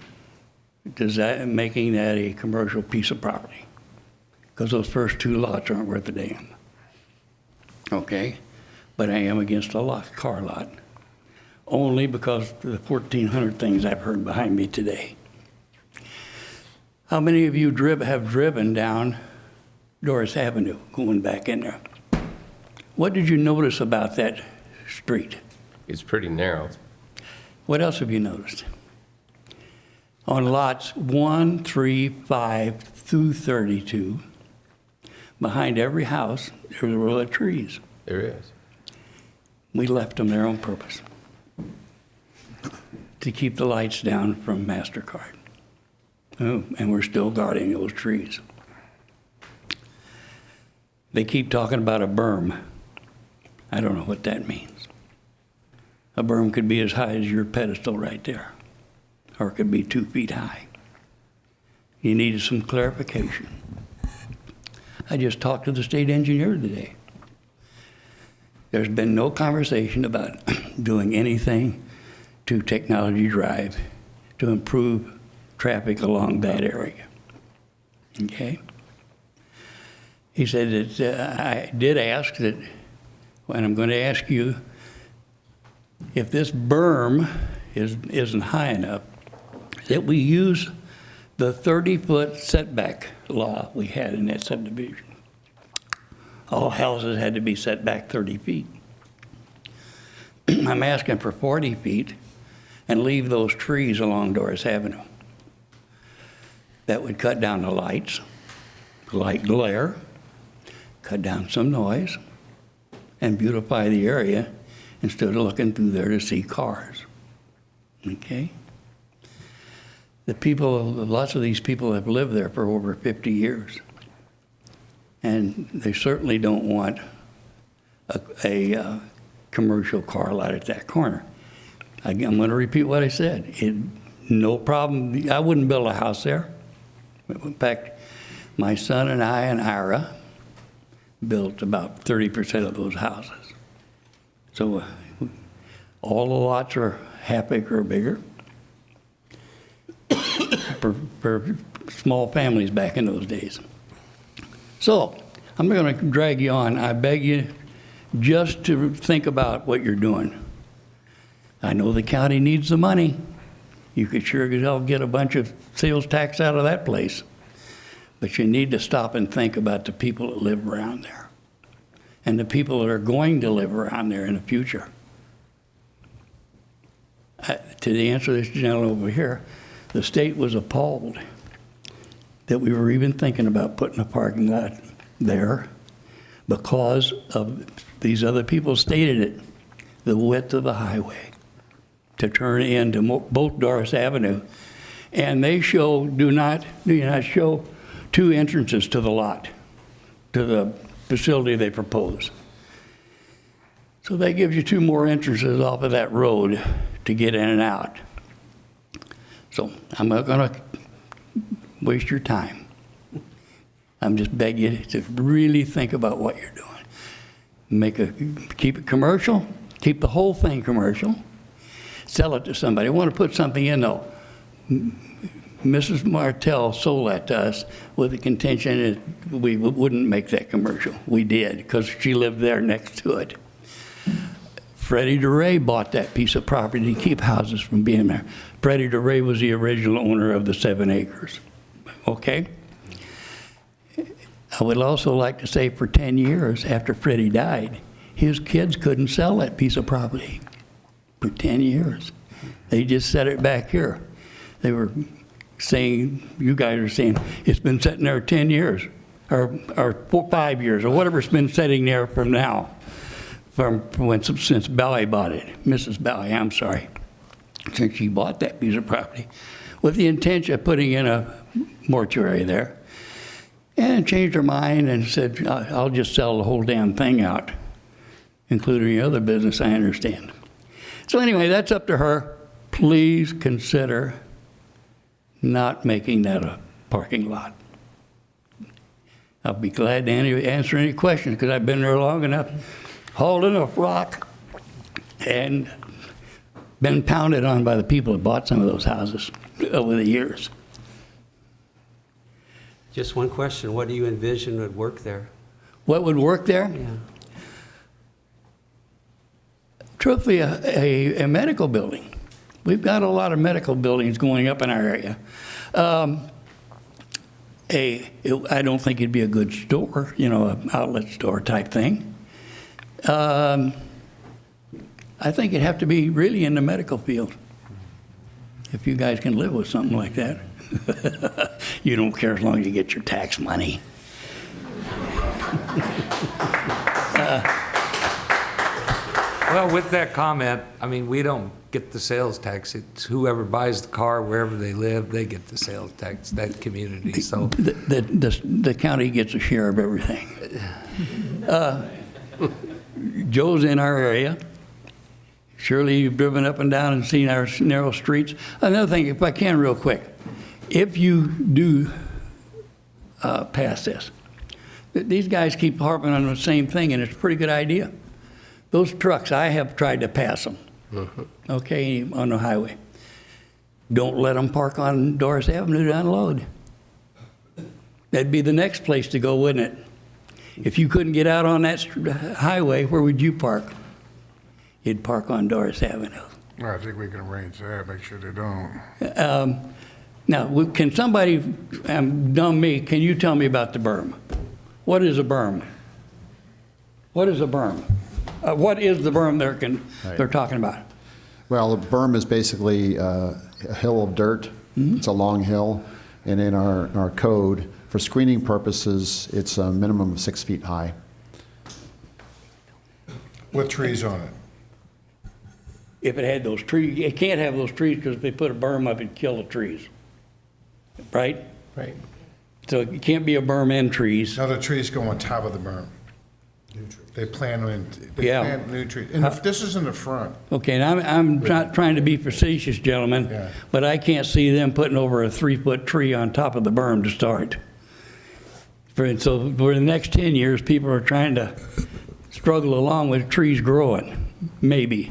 making that a commercial piece of property, because those first two lots aren't worth a damn. Okay? But I am against a car lot, only because of the 1,400 things I've heard behind me today. How many of you have driven down Doris Avenue, going back in there? What did you notice about that street? It's pretty narrow. What else have you noticed? On lots 1, 3, 5 through 32, behind every house, there's a row of trees. There is. We left them there on purpose, to keep the lights down from MasterCard. Oh, and we're still guarding those trees. They keep talking about a berm. I don't know what that means. A berm could be as high as your pedestal right there, or it could be 2 feet high. You needed some clarification. I just talked to the state engineer today. There's been no conversation about doing anything to Technology Drive to improve traffic along that area. Okay? He said that I did ask that, and I'm going to ask you, if this berm isn't high enough, that we use the 30-foot setback law we had in that subdivision. All houses had to be set back 30 feet. I'm asking for 40 feet and leave those trees along Doris Avenue. That would cut down the lights, light glare, cut down some noise, and beautify the area instead of looking through there to see cars. Okay? Lots of these people have lived there for over 50 years. And they certainly don't want a commercial car lot at that corner. I'm going to repeat what I said. No problem. I wouldn't build a house there. In fact, my son and I and Ira built about 30% of those houses. So all the lots are half acre or bigger for small families back in those days. So I'm not going to drag you on. I beg you just to think about what you're doing. I know the county needs the money. You could sure as hell get a bunch of sales tax out of that place. But you need to stop and think about the people that live around there and the people that are going to live around there in the future. To answer this gentleman over here, the state was appalled that we were even thinking about putting a parking lot there because of these other people stated it, the width of the highway to turn into both Doris Avenue. And they do not show 2 entrances to the lot, to the facility they propose. So that gives you 2 more entrances off of that road to get in and out. So I'm not going to waste your time. I'm just begging you to really think about what you're doing. Keep it commercial, keep the whole thing commercial, sell it to somebody. I want to put something in though. Mrs. Martell sold that to us with the contention that we wouldn't make that commercial. We did, because she lived there next to it. Freddie DeRay bought that piece of property to keep houses from being there. Freddie DeRay was the original owner of the 7 acres. Okay? I would also like to say for 10 years after Freddie died, his kids couldn't sell that piece of property for 10 years. They just set it back here. They were saying, you guys are saying, it's been sitting there 10 years, or 5 years, or whatever it's been sitting there from now, since Bally bought it. Mrs. Bally, I'm sorry. Since she bought that piece of property, with the intention of putting in a mortuary there, and changed her mind and said, I'll just sell the whole damn thing out, including the other business, I understand. So anyway, that's up to her. Please consider not making that a parking lot. I'll be glad to answer any questions, because I've been there long enough, hauled enough rock, and been pounded on by the people that bought some of those houses over the years. Just one question. What do you envision would work there? What would work there? Yeah. Truthfully, a medical building. We've got a lot of medical buildings going up in our area. I don't think it'd be a good store, an outlet store type thing. I think it'd have to be really in the medical field, if you guys can live with something like that. You don't care as long as you get your tax money. Well, with that comment, I mean, we don't get the sales tax. It's whoever buys the car, wherever they live, they get the sales tax, that community, so. The county gets a share of everything. Joe's in our area. Surely you've driven up and down and seen our narrow streets. Another thing, if I can real quick, if you do pass this, these guys keep harping on the same thing, and it's a pretty good idea. Those trucks, I have tried to pass them, okay, on the highway. Don't let them park on Doris Avenue to unload. That'd be the next place to go, wouldn't it? If you couldn't get out on that highway, where would you park? You'd park on Doris Avenue. I think we can arrange that, make sure they don't. Now, can somebody, dumb me, can you tell me about the berm? What is a berm? What is a berm? What is the berm they're talking about? Well, the berm is basically a hill of dirt. It's a long hill, and in our code, for screening purposes, it's a minimum of 6 feet high. With trees on it. If it had those trees, it can't have those trees, because if they put a berm up, it'd kill the trees. Right? Right. So it can't be a berm and trees. No, the trees go on top of the berm. They plant new trees. And this is in the front. Okay, and I'm not trying to be facetious, gentlemen, but I can't see them putting over a 3-foot tree on top of the berm to start. So for the next 10 years, people are trying to struggle along with trees growing, maybe.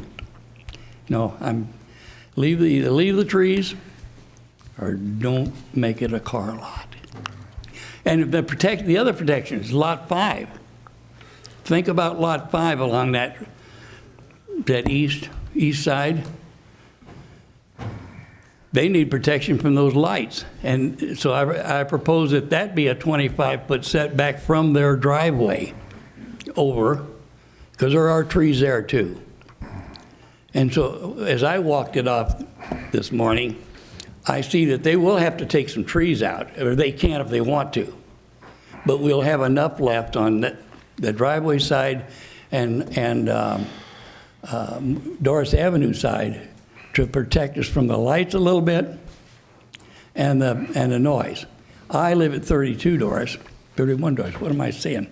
No, either leave the trees or don't make it a car lot. And the other protection is Lot 5. Think about Lot 5 along that east side. They need protection from those lights. And so I propose that be a 25-foot setback from their driveway over, because there are trees there too. And so as I walked it off this morning, I see that they will have to take some trees out, or they can if they want to. But we'll have enough left on the driveway side and Doris Avenue side to protect us from the lights a little bit and the noise. I live at 31 Doris, what am I saying?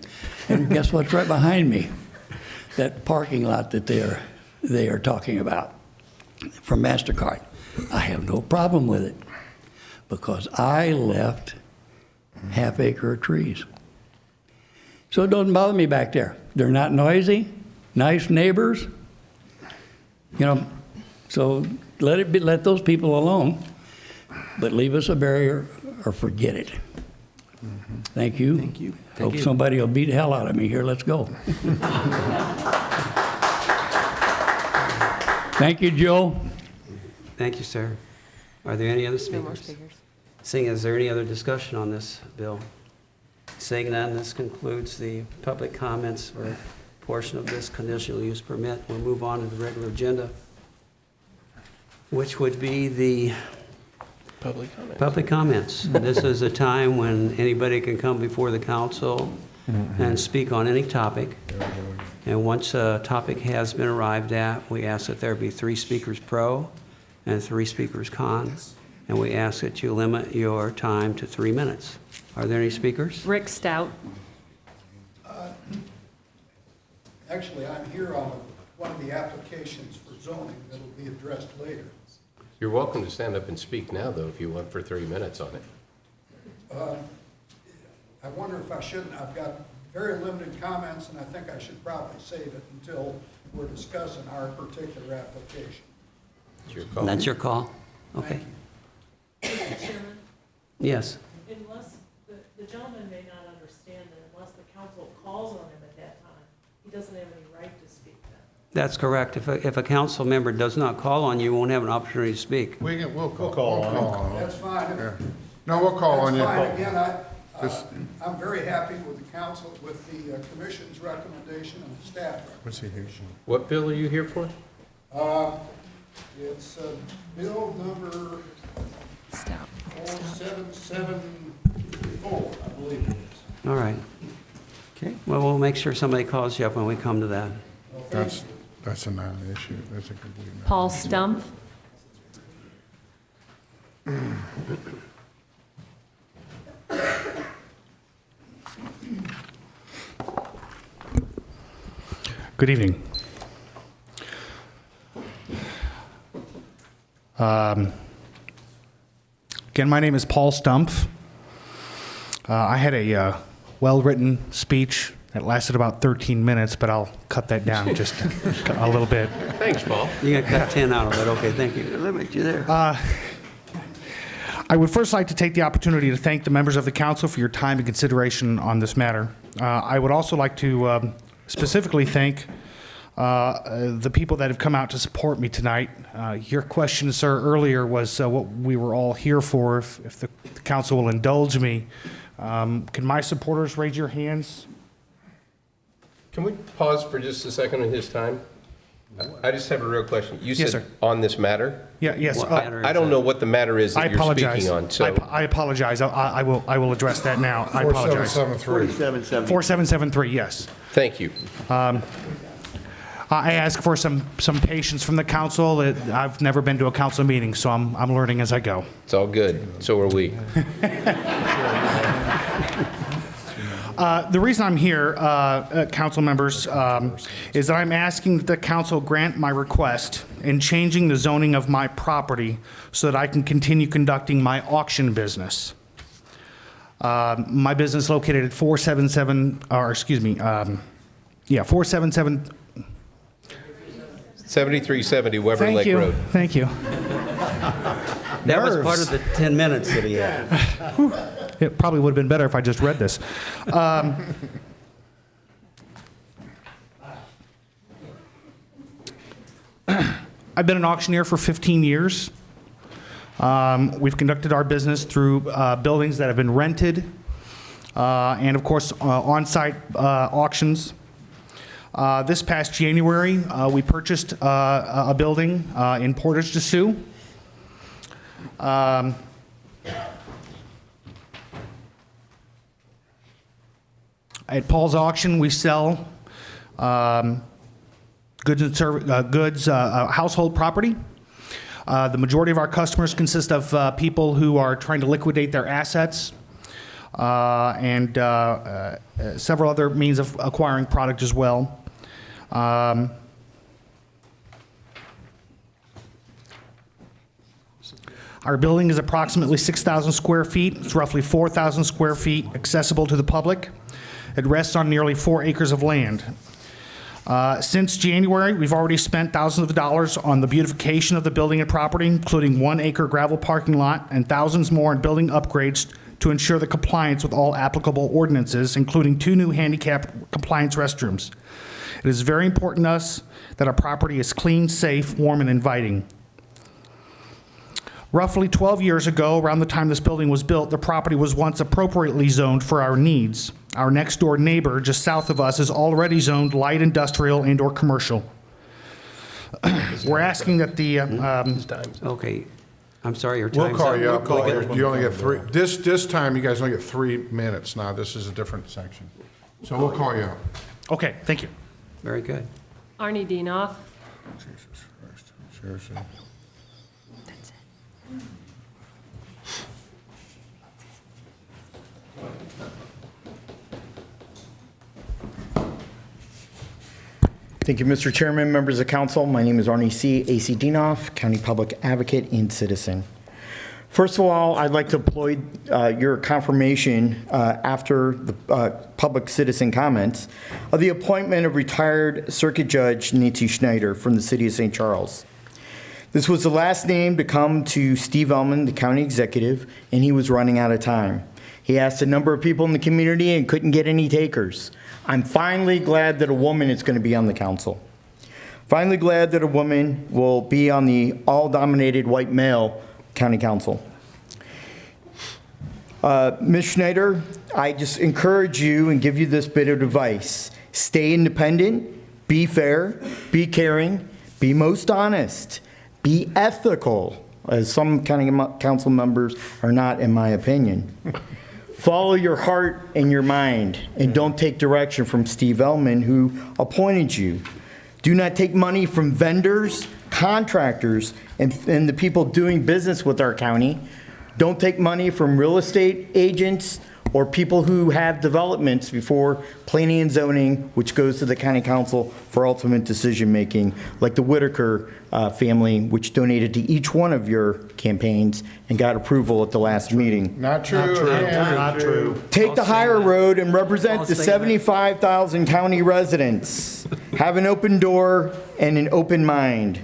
And guess what's right behind me? That parking lot that they are talking about. from MasterCard. I have no problem with it because I left half-acre of trees. So it doesn't bother me back there. They're not noisy, nice neighbors, so let those people alone, but leave us a barrier or forget it. Thank you. Thank you. Hope somebody will beat the hell out of me here. Let's go. Thank you, Joe. Thank you, sir. Are there any other speakers? No more speakers. Seeing, is there any other discussion on this bill? Seeing none, this concludes the public comments for a portion of this conditional use permit. We'll move on to the regular agenda, which would be the public comments. This is a time when anybody can come before the council and speak on any topic. And once a topic has been arrived at, we ask that there be 3 speakers pro and 3 speakers con. And we ask that you limit your time to 3 minutes. Are there any speakers? Rick Stout. Actually, I'm here on one of the applications for zoning that'll be addressed later. You're welcome to stand up and speak now, though, if you want, for 3 minutes on it. I wonder if I shouldn't. I've got very limited comments, and I think I should probably save it until we're discussing our particular application. It's your call. That's your call? Okay. Chairman, Yes. unless, the gentleman may not understand that unless the council calls on him at that time, he doesn't have any right to speak then. That's correct. If a council member does not call on you, you won't have an opportunity to speak. We'll call on him. That's fine. No, we'll call on you. That's fine. Again, I'm very happy with the council, with the commission's recommendation and the staff. What's he here? What bill are you here for? It's bill number 4774, I believe it is. All right. Okay. Well, we'll make sure somebody calls you up when we come to that. That's a non-issue. That's a complete non-issue. Paul Stump. Good evening. Again, my name is Paul Stumpf. I had a well-written speech that lasted about 13 minutes, but I'll cut that down just a little bit. Thanks, Paul. You got to cut 10 out of it. Okay, thank you. Limit you there. I would first like to take the opportunity to thank the members of the council for your time and consideration on this matter. I would also like to specifically thank the people that have come out to support me tonight. Your question, sir, earlier was what we were all here for, if the council will indulge me. Can my supporters raise your hands? Can we pause for just a second on his time? I just have a real question. You Yes, said sir. on this matter? Yes. I don't know what the matter is I that you're apologize. speaking on, so. I apologize. I will address that now. I apologize. 4773. 4773, yes. Thank you. I ask for some patience from the council. I've never been to a council meeting, so I'm learning as I go. It's all good. So are we. The reason I'm here, council members, is that I'm asking that the council grant my request in changing the zoning of my property so that I can continue conducting my auction business. My business located at 477, or excuse me, 477. 7370 Weber Lake Road. Thank you. That was part of the 10 minutes that he had. It probably would have been better if I just read this. I've been an auctioneer for 15 years. We've conducted our business through buildings that have been rented and, of course, on-site auctions. This past January, we purchased a building in Portage de Sioux. At Paul's Auction, we sell goods and household property. The majority of our customers consist of people who are trying to liquidate their assets and several other means of acquiring product as well. Our building is approximately 6,000 square feet. It's roughly 4,000 square feet accessible to the public. It rests on nearly 4 acres of land. Since January, we've already spent thousands of dollars on the beautification of the building and property, including 1 acre gravel parking lot and thousands more in building upgrades to ensure the compliance with all applicable ordinances, including 2 new handicap compliance restrooms. It is very important to us that our property is clean, safe, warm, and inviting. Roughly 12 years ago, around the time this building was built, the property was once appropriately zoned for our needs. Our next door neighbor, just south of us, is already zoned light industrial and/or commercial. We're asking that the, Okay, I'm sorry, your time's We'll call you up. We'll get- You only get 3. This time, you guys only get 3 minutes now. This is a different section. So we'll call you up. Okay, thank you. Very good. Arnie Dienoff. Jesus Christ. Seriously. Thank you, Mr. Chairman, members of council. My name is Arnie C. A.C. Dienoff, County Public Advocate and citizen. First of all, I'd like to applaud your confirmation after the public citizen comments of the appointment of retired Circuit Judge Nancy Schneider from the City of St. Charles. This was the last name to come to Steve Ellman, the county executive, and he was running out of time. He asked a number of people in the community and couldn't get any takers. I'm finally glad that a woman is going to be on the council. Finally glad that a woman will be on the all-dominated white male county council. Ms. Schneider, I just encourage you and give you this bit of advice. Stay independent, be fair, be caring, be most honest, be ethical, as some county council members are not, in my opinion. Follow your heart and your mind, and don't take direction from Steve Ellman, who appointed you. Do not take money from vendors, contractors, and the people doing business with our county. Don't take money from real estate agents or people who have developments before planning and zoning, which goes to the county council for ultimate decision-making, like the Whitaker family, which donated to each one of your campaigns and got approval at the last meeting. Not true. Not true. Take the higher road and represent the 75,000 county residents. Have an open door and an open mind.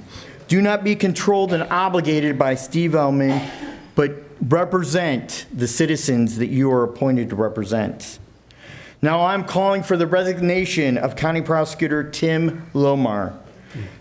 Do not be controlled and obligated by Steve Ellman, but represent the citizens that you are appointed to represent. Now I'm calling for the resignation of County Prosecutor Tim Lomar.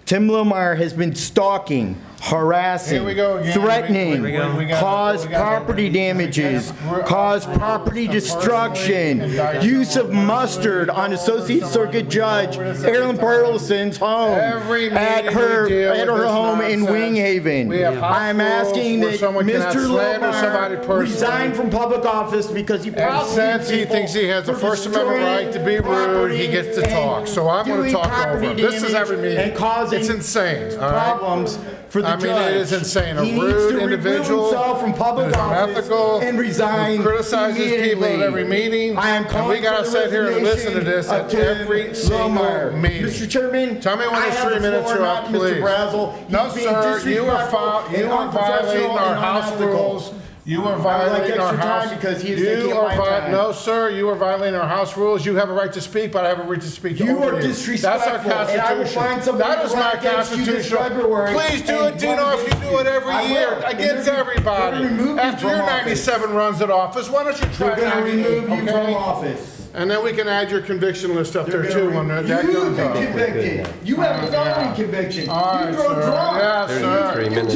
Tim Lomar has been stalking, harassing, Here we go again. threatening, We got- caused property damages, caused property destruction, use of mustard on Associate Circuit Judge Erin Burleson's home at her home in Wing Haven. I'm asking that Mr. Lomar resign from public office because he And probably since he thinks he has the First Amendment right to be rude, he gets to talk. So I'm going to talk over him. This is every meeting. And causing It's insane, all right? problems for the I judge. mean, it is insane. A He needs rude to remove individual himself from public who's office unethical, and resign who criticizes people at immediately. every meeting. I am And calling we got for to the sit here and listen to this resignation at of Tim every single Lomar. meeting. Mr. Chairman, Tell me when I the have 3 minutes floor, are not up, Mr. please. Brazel. No, He's being sir, you are disrespectful and violating unprofessional our and house unethical. rules. You are I would like violating our extra time house. because he is taking up my time. No, sir, you are violating our house rules. You have a right to speak, but I have a right to speak You over are you. disrespectful, That's our and I will constitution. find somebody That is to my run against you this constitutional. February Please do it, and Dino, run if you do it every I will. year And against they're everybody. gonna remove you After from your office. 97 runs at office, why don't you try They're going to 98, remove you from okay? office. And then we can add your conviction list up there They're too. gonna When that You comes have up. been convicted. You have a felony conviction. All right, You drove sir. drunk. Yes, There's sir. your 3 minutes.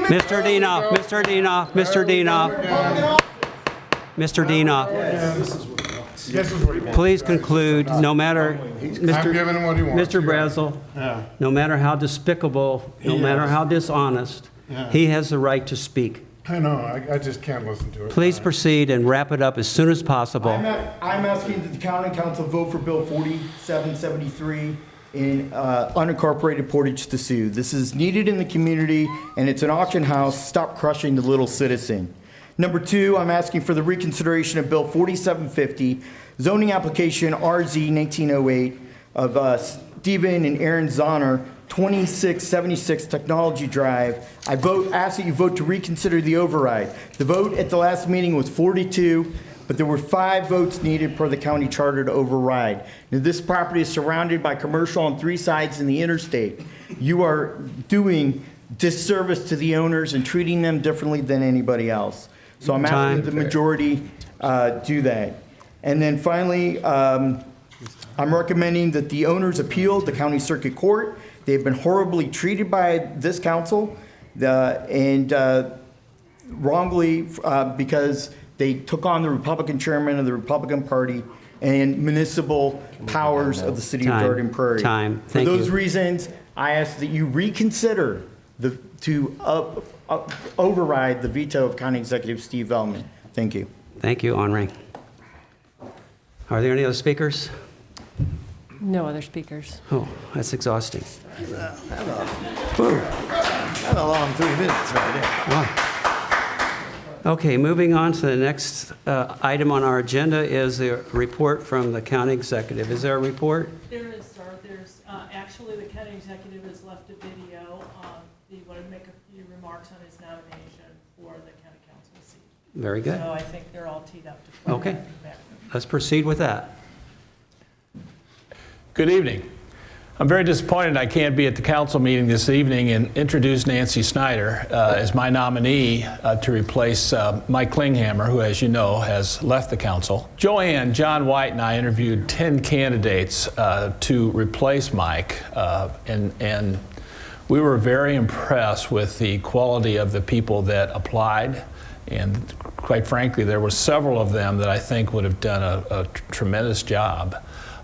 Mr. Dienoff, Mr. Dienoff, Mr. Dienoff, Mr. Dienoff, This is what he wants. please conclude, no matter, I'm giving him what he wants. Mr. Brazel, no matter how despicable, no matter how dishonest, he has the right to speak. I know, I just can't listen to it. Please proceed and wrap it up as soon as possible. I'm asking that the county council vote for Bill 4773 in unincorporated Portage to Sioux. This is needed in the community, and it's an auction house. Stop crushing the little citizen. Number 2, I'm asking for the reconsideration of Bill 4750, zoning application RZ 1908 of Stephen and Aaron Zahner 2676 Technology Drive. Ask that you vote to reconsider the override. The vote at the last meeting was 42, but there were 5 votes needed per the county charter to override. Now, this property is surrounded by commercial on 3 sides in the interstate. You are doing disservice to the owners and treating them differently than anybody else. So I'm asking that the majority do that. And then finally, I'm recommending that the owners appeal to County Circuit Court. They've been horribly treated by this council and wrongly because they took on the Republican chairman of the Republican Party and municipal powers of the city of Garden Prairie. For those reasons, I ask that you reconsider to override the veto of County Executive Steve Veltman. Thank you. Thank you, Henri. Are there any other speakers? No other speakers. Oh, that's exhausting. That's a long 3 minutes right there. Wow. Okay, moving on to the next item on our agenda is the report from the county executive. Is there a report? There is, sir. There's actually the county executive has left a video. He wanted to make a few remarks on his nomination for the county council seat. Very good. So I think they're all teed up to play. Okay, let's proceed with that. Good evening. I'm very disappointed I can't be at the council meeting this evening and introduce Nancy Snyder as my nominee to replace Mike Klinghammer, who, as you know, has left the council. Joanne, John White, and I interviewed 10 candidates to replace Mike, and we were very impressed with the quality of the people that applied. And quite frankly, there were several of them that I think would have done a tremendous job.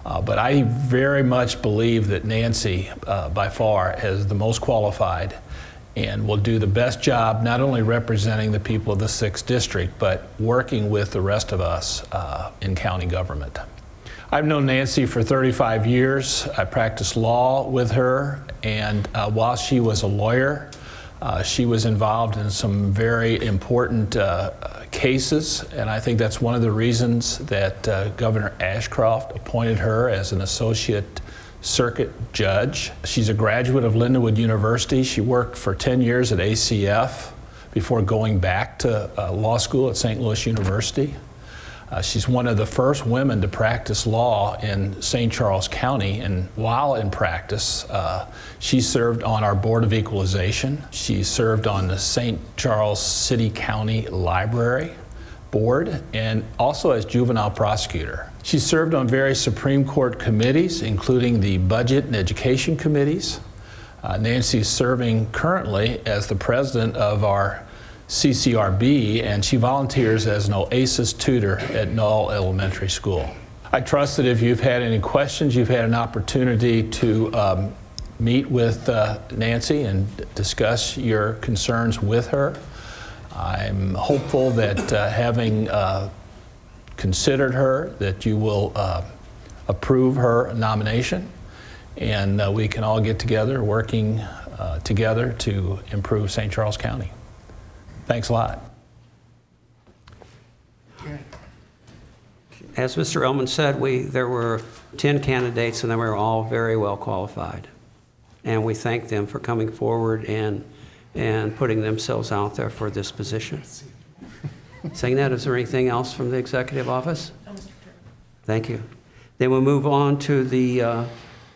But I very much believe that Nancy, by far, is the most qualified and will do the best job not only representing the people of the 6th District, but working with the rest of us in county government. I've known Nancy for 35 years. I practiced law with her, and while she was a lawyer, she was involved in some very important cases, and I think that's one of the reasons that Governor Ashcroft appointed her as an associate circuit judge. She's a graduate of Lindenwood University. She worked for 10 years at ACF before going back to law school at St. Louis University. She's one of the first women to practice law in St. Charles County, and while in practice, she served on our Board of Equalization. She served on the St. Charles City County Library Board, and also as juvenile prosecutor. She served on various Supreme Court committees, including the Budget and Education Committees. Nancy's serving currently as the president of our CCRB, and she volunteers as an OASIS tutor at Knoll Elementary School. I trust that if you've had any questions, you've had an opportunity to meet with Nancy and discuss your concerns with her. I'm hopeful that having considered her, that you will approve her nomination, and we can all get together, working together to improve St. Charles County. Thanks a lot. As Mr. Ullman said, there were 10 candidates, and they were all very well qualified. And we thank them for coming forward and putting themselves out there for this position. Saying that, is there anything else from the executive office? Thank you. Then we'll move on to the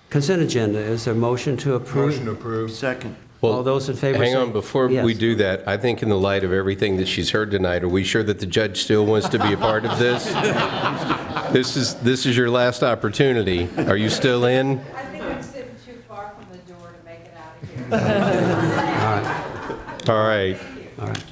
consent agenda. Is there a motion to approve? Motion approved. Second. Well, all those in favor hang say on, before yes. we do that, I think in the light of everything that she's heard tonight, are we sure that the judge still wants to be a part of this? This is your last opportunity. Are you still in? I think I'm sitting too far from the door to make it out of here. All right. All right.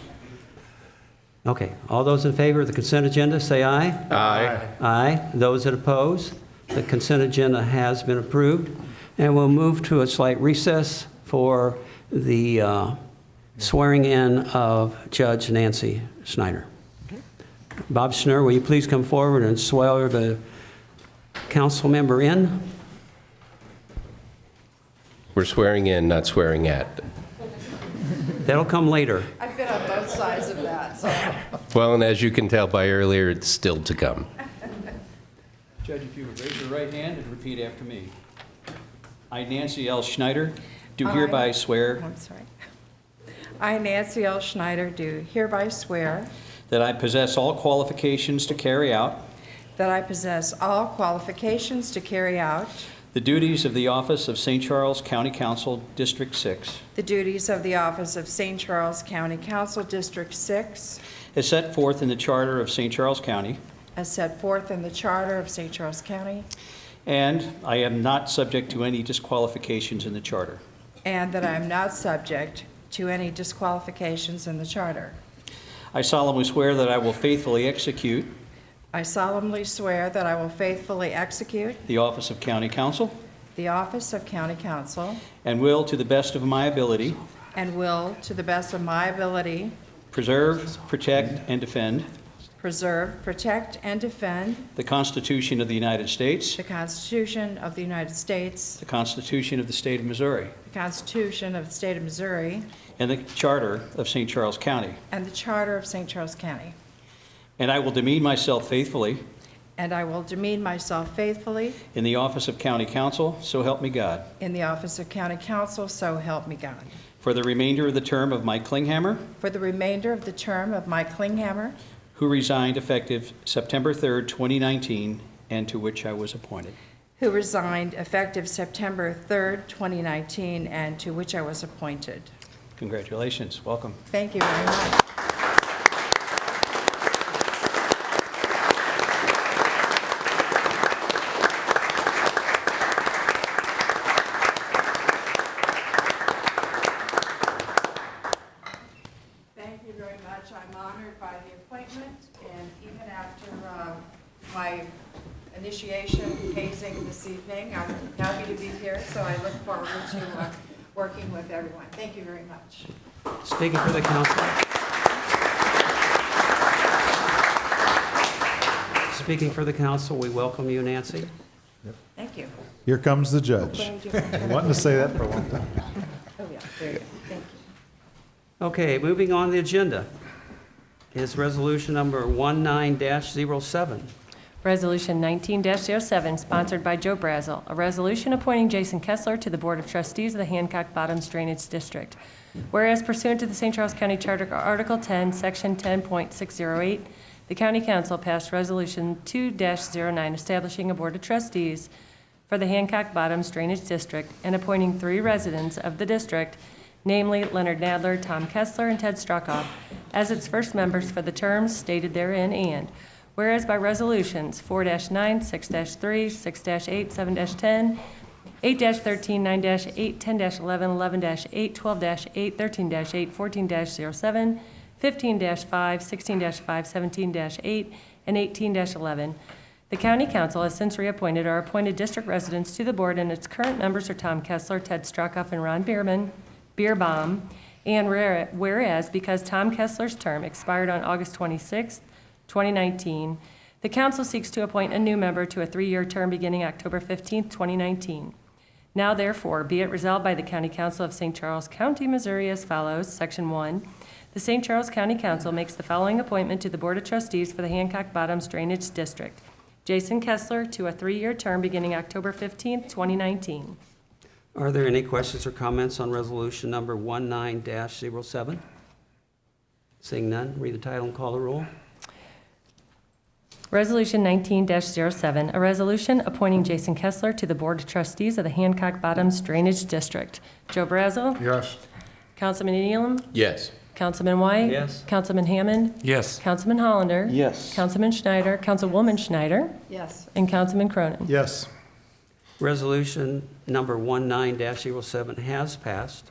Okay, all those in favor of the consent agenda, say aye. Aye. Aye. Those that oppose, the consent agenda has been approved. And we'll move to a slight recess for the swearing in of Judge Nancy Snyder. Bob Schneider, will you please come forward and swear the council member in? We're swearing in, not swearing at. That'll come later. I've been on both sides of that, so. Well, and as you can tell by earlier, it's still to come. Judge, if you would raise your right hand and repeat after me. I, Nancy L. Schneider, do hereby swear I'm sorry. I, Nancy L. Schneider, do hereby swear that I possess all qualifications to carry out that I possess all qualifications to carry out the duties of the office of St. Charles County Council, District 6, the duties of the office of St. Charles County Council, District 6, as set forth in the Charter of St. Charles County, as set forth in the Charter of St. Charles County, and I am not subject to any disqualifications in the Charter. and that I am not subject to any disqualifications in the Charter. I solemnly swear that I will faithfully execute I solemnly swear that I will faithfully execute the office of County Council the office of County Council and will, to the best of my ability, and will, to the best of my ability, preserve, protect, and defend preserve, protect, and defend the Constitution of the United States, the Constitution of the United States, the Constitution of the State of Missouri, the Constitution of the State of Missouri, and the Charter of St. Charles County. and the Charter of St. Charles County. And I will demean myself faithfully And I will demean myself faithfully in the office of County Council, so help me God, in the office of County Council, so help me God. for the remainder of the term of Mike Klinghammer, For the remainder of the term of Mike Klinghammer, who resigned effective September 3rd, 2019, and to which I was appointed. who resigned effective September 3rd, 2019, and to which I was appointed. Congratulations. Welcome. Thank you very much. Thank you very much. I'm honored by the appointment, and even after my initiation hazing this evening, I'm happy to be here, so I look forward to working with everyone. Thank you very much. Speaking for the council. Speaking for the council, we welcome you, Nancy. Thank you. Here comes the judge. Wanting to say that for a long time. Oh, yeah, very good. Thank you. Okay, moving on the agenda is resolution number 19-07. Resolution 19-07, sponsored by Joe Brazel, a resolution appointing Jason Kessler to the Board of Trustees of the Hancock Bottoms Drainage District. Whereas pursuant to the St. Charles County Charter, Article 10, Section 10.608, the County Council passed Resolution 2-09, establishing a Board of Trustees for the Hancock Bottoms Drainage District and appointing 3 residents of the district, namely Leonard Nadler, Tom Kessler, and Ted Strockoff, as its first members for the terms stated therein, and whereas by resolutions 4-9, 6-3, 6-8, 7-10, 8-13, 9-8, 10-11, 11-8, 12-8, 13-8, 14-07, 15-5, 16-5, 17-8, and 18-11. The County Council has since reappointed or appointed district residents to the board, and its current members are Tom Kessler, Ted Strockoff, and Ron Beerbaum. And whereas because Tom Kessler's term expired on August 26, 2019, the council seeks to appoint a new member to a 3-year term beginning October 15, 2019. Now therefore, be it resolved by the County Council of St. Charles County, Missouri as follows. Section 1, the St. Charles County Council makes the following appointment to the Board of Trustees for the Hancock Bottoms Drainage District. Jason Kessler to a 3-year term beginning October 15, 2019. Are there any questions or comments on resolution number 19-07? Seeing none, read the title and call the roll. Resolution 19-07, a resolution appointing Jason Kessler to the Board of Trustees of the Hancock Bottoms Drainage District. Joe Brazel? Yes. Councilman Elam? Yes. Councilman White? Yes. Councilman Hammond? Yes. Councilman Hollander? Yes. Councilman Schneider? Councilwoman Schneider? Yes. And Councilman Cronin? Yes. Resolution number 19-07 has passed,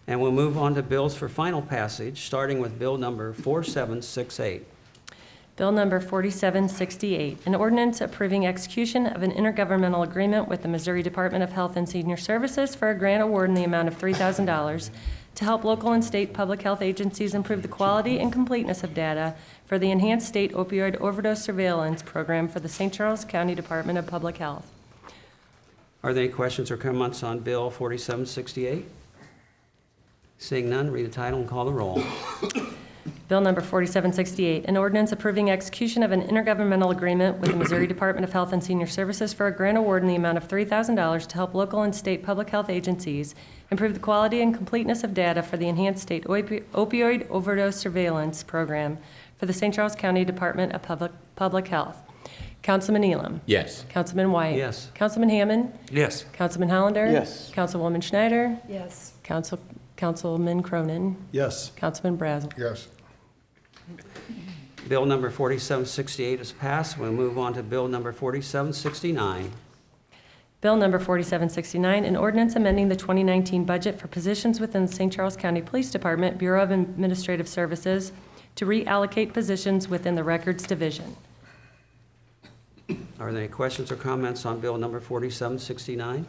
and we'll move on to bills for final passage, starting with bill number 4768. Bill number 4768, an ordinance approving execution of an intergovernmental agreement with the Missouri Department of Health and Senior Services for a grant award in the amount of $3,000 to help local and state public health agencies improve the quality and completeness of data for the Enhanced State Opioid Overdose Surveillance Program for the St. Charles County Department of Public Health. Are there any questions or comments on bill 4768? Seeing none, read the title and call the roll. Bill number 4768, an ordinance approving execution of an intergovernmental agreement with the Missouri Department of Health and Senior Services for a grant award in the amount of $3,000 to help local and state public health agencies improve the quality and completeness of data for the enhanced state opioid overdose surveillance program for the St. Charles County Department of Public Health. Councilman Elam. Yes. Councilman White. Yes. Councilman Hammond. Yes. Councilman Hollander. Yes. Councilwoman Schneider. Yes. Councilman Cronin. Yes. Councilman Brazel. Yes. Bill number 4768 is passed. We'll move on to bill number 4769. Bill number 4769, an ordinance amending the 2019 budget for positions within the St. Charles County Police Department, Bureau of Administrative Services, to reallocate positions within the Records Division. Are there any questions or comments on bill number 4769?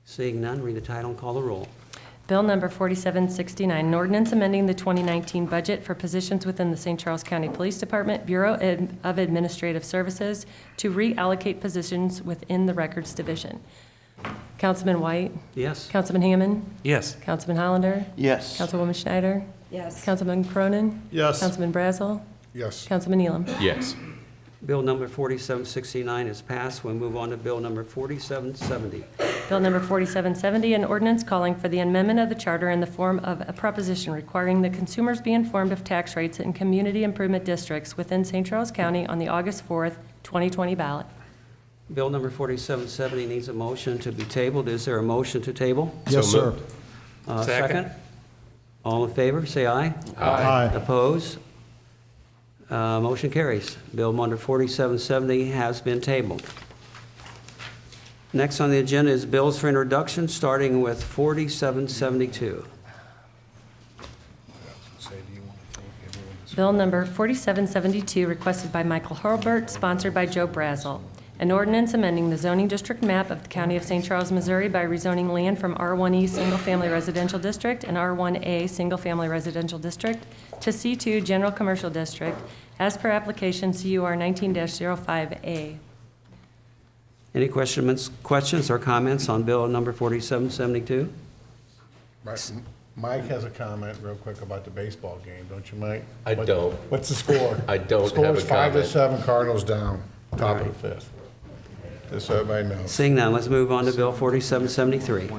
Seeing none, read the title and call the roll. Bill number 4769, an ordinance amending the 2019 budget for positions within the St. Charles County Police Department, Bureau of Administrative Services, to reallocate positions within the Records Division. Councilman White? Yes. Councilman Hammond? Yes. Councilman Hollander? Yes. Councilwoman Schneider? Yes. Councilman Cronin? Yes. Councilman Brazel? Yes. Councilman Elam? Yes. Bill number 4769 is passed. We'll move on to bill number 4770. Bill number 4770, an ordinance calling for the amendment of the charter in the form of a proposition requiring that consumers be informed of tax rates in community improvement districts within St. Charles County on the August 4th, 2020 ballot. Bill number 4770 needs a motion to be tabled. Is there a motion to table? Yes, So sir. moved. Second? All in favor, say aye. Aye. Opposed? Motion carries. Bill number 4770 has been tabled. Next on the agenda is bills for introduction, starting with 4772. Bill number 4772, requested by Michael Hurlbert, sponsored by Joe Brazel. An ordinance amending the zoning district map of the County of St. Charles, Missouri by rezoning land from R1E Single Family Residential District and R1A Single Family Residential District to C2 General Commercial District as per application CUR 19-05A. Any questions or comments on bill number 4772? Mike has a comment real quick about the baseball game, don't you, Mike? I don't. What's the score? I don't Score have is a 5-7, comment. Cardinals down, top of the fifth. Just so everybody knows. Seeing none, let's move on to bill 4773.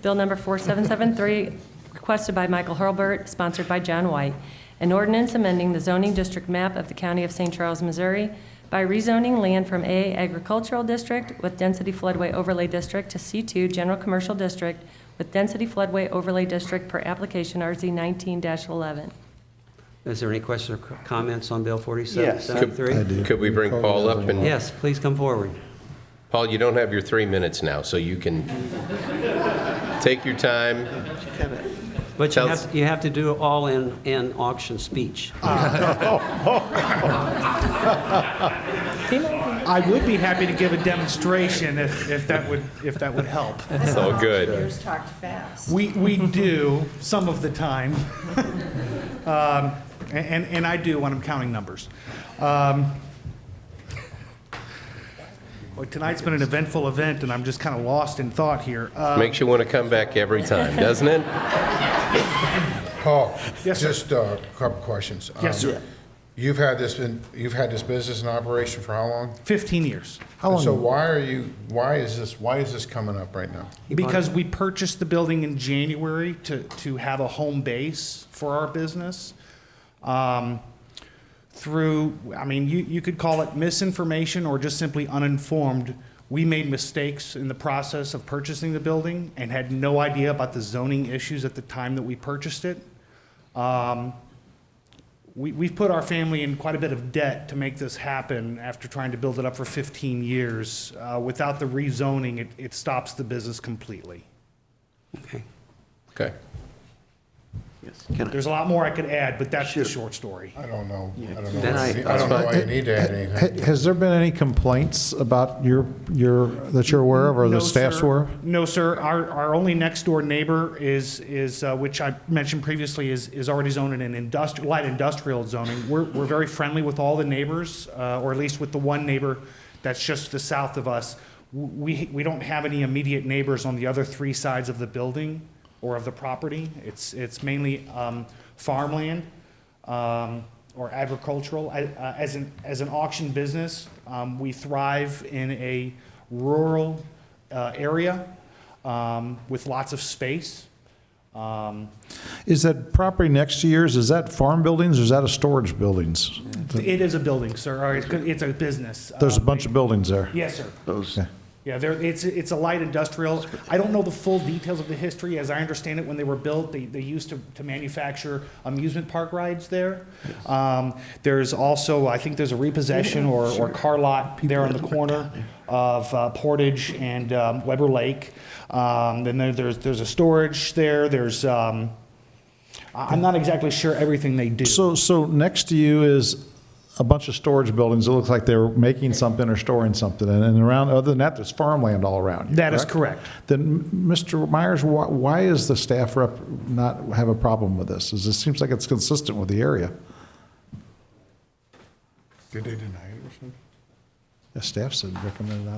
Bill number 4773, requested by Michael Hurlbert, sponsored by John White. An ordinance amending the zoning district map of the County of St. Charles, Missouri by rezoning land from A Agricultural District with Density Floodway Overlay District to C2 General Commercial District with Density Floodway Overlay District per application RZ 19-11. Is there any questions or comments on bill 4773? Could we bring Paul up? And Yes, please come forward. Paul, you don't have your 3 minutes now, so you can take your time. But you have to do it all in auction speech. I would be happy to give a demonstration if that would help. It's all good. Yours talked fast. We do some of the time, and I do when I'm counting numbers. Well, tonight's been an eventful event, and I'm just kind of lost in thought here. Makes you want to come back every time, doesn't it? Paul, Yes, sir. just a couple questions. Yes, sir. You've had this business in operation for how long? 15 years. So why is this coming up right now? Because we purchased the building in January to have a home base for our business. You could call it misinformation or just simply uninformed. We made mistakes in the process of purchasing the building and had no idea about the zoning issues at the time that we purchased it. We've put our family in quite a bit of debt to make this happen after trying to build it up for 15 years. Without the rezoning, it stops the business completely. Okay. Okay. There's a lot more I could add, but that's the short story. I don't know. I don't know. That's I don't know why you need to add anything. Has there been any complaints about that you're aware of, or the staff's aware? No, sir. Our only next door neighbor is which I mentioned previously, is already zoned in an light industrial zoning. We're very friendly with all the neighbors, or at least with the one neighbor that's just to the south of us. We don't have any immediate neighbors on the other three sides of the building or of the property. It's mainly farmland. or agricultural. As an auction business, we thrive in a rural area with lots of space. Is that property next to yours, is that farm buildings or is that a storage buildings? It is a building, sir, or it's a business. There's a bunch of buildings there. Yes, sir. Okay. Yeah, it's a light industrial. I don't know the full details of the history. As I understand it, when they were built, they used to manufacture amusement park rides there. There's also, I think there's a repossession or car lot there on the corner of Portage and Weber Lake. Then there's a storage there. There's, I'm not exactly sure everything they do. So next to you is a bunch of storage buildings. It looks like they're making something or storing something. And around, other than that, there's farmland all around you. That is correct. Then, Mr. Myers, why is the staff rep not have a problem with this? It seems like it's consistent with the area. Did they deny it or something? The staff said recommended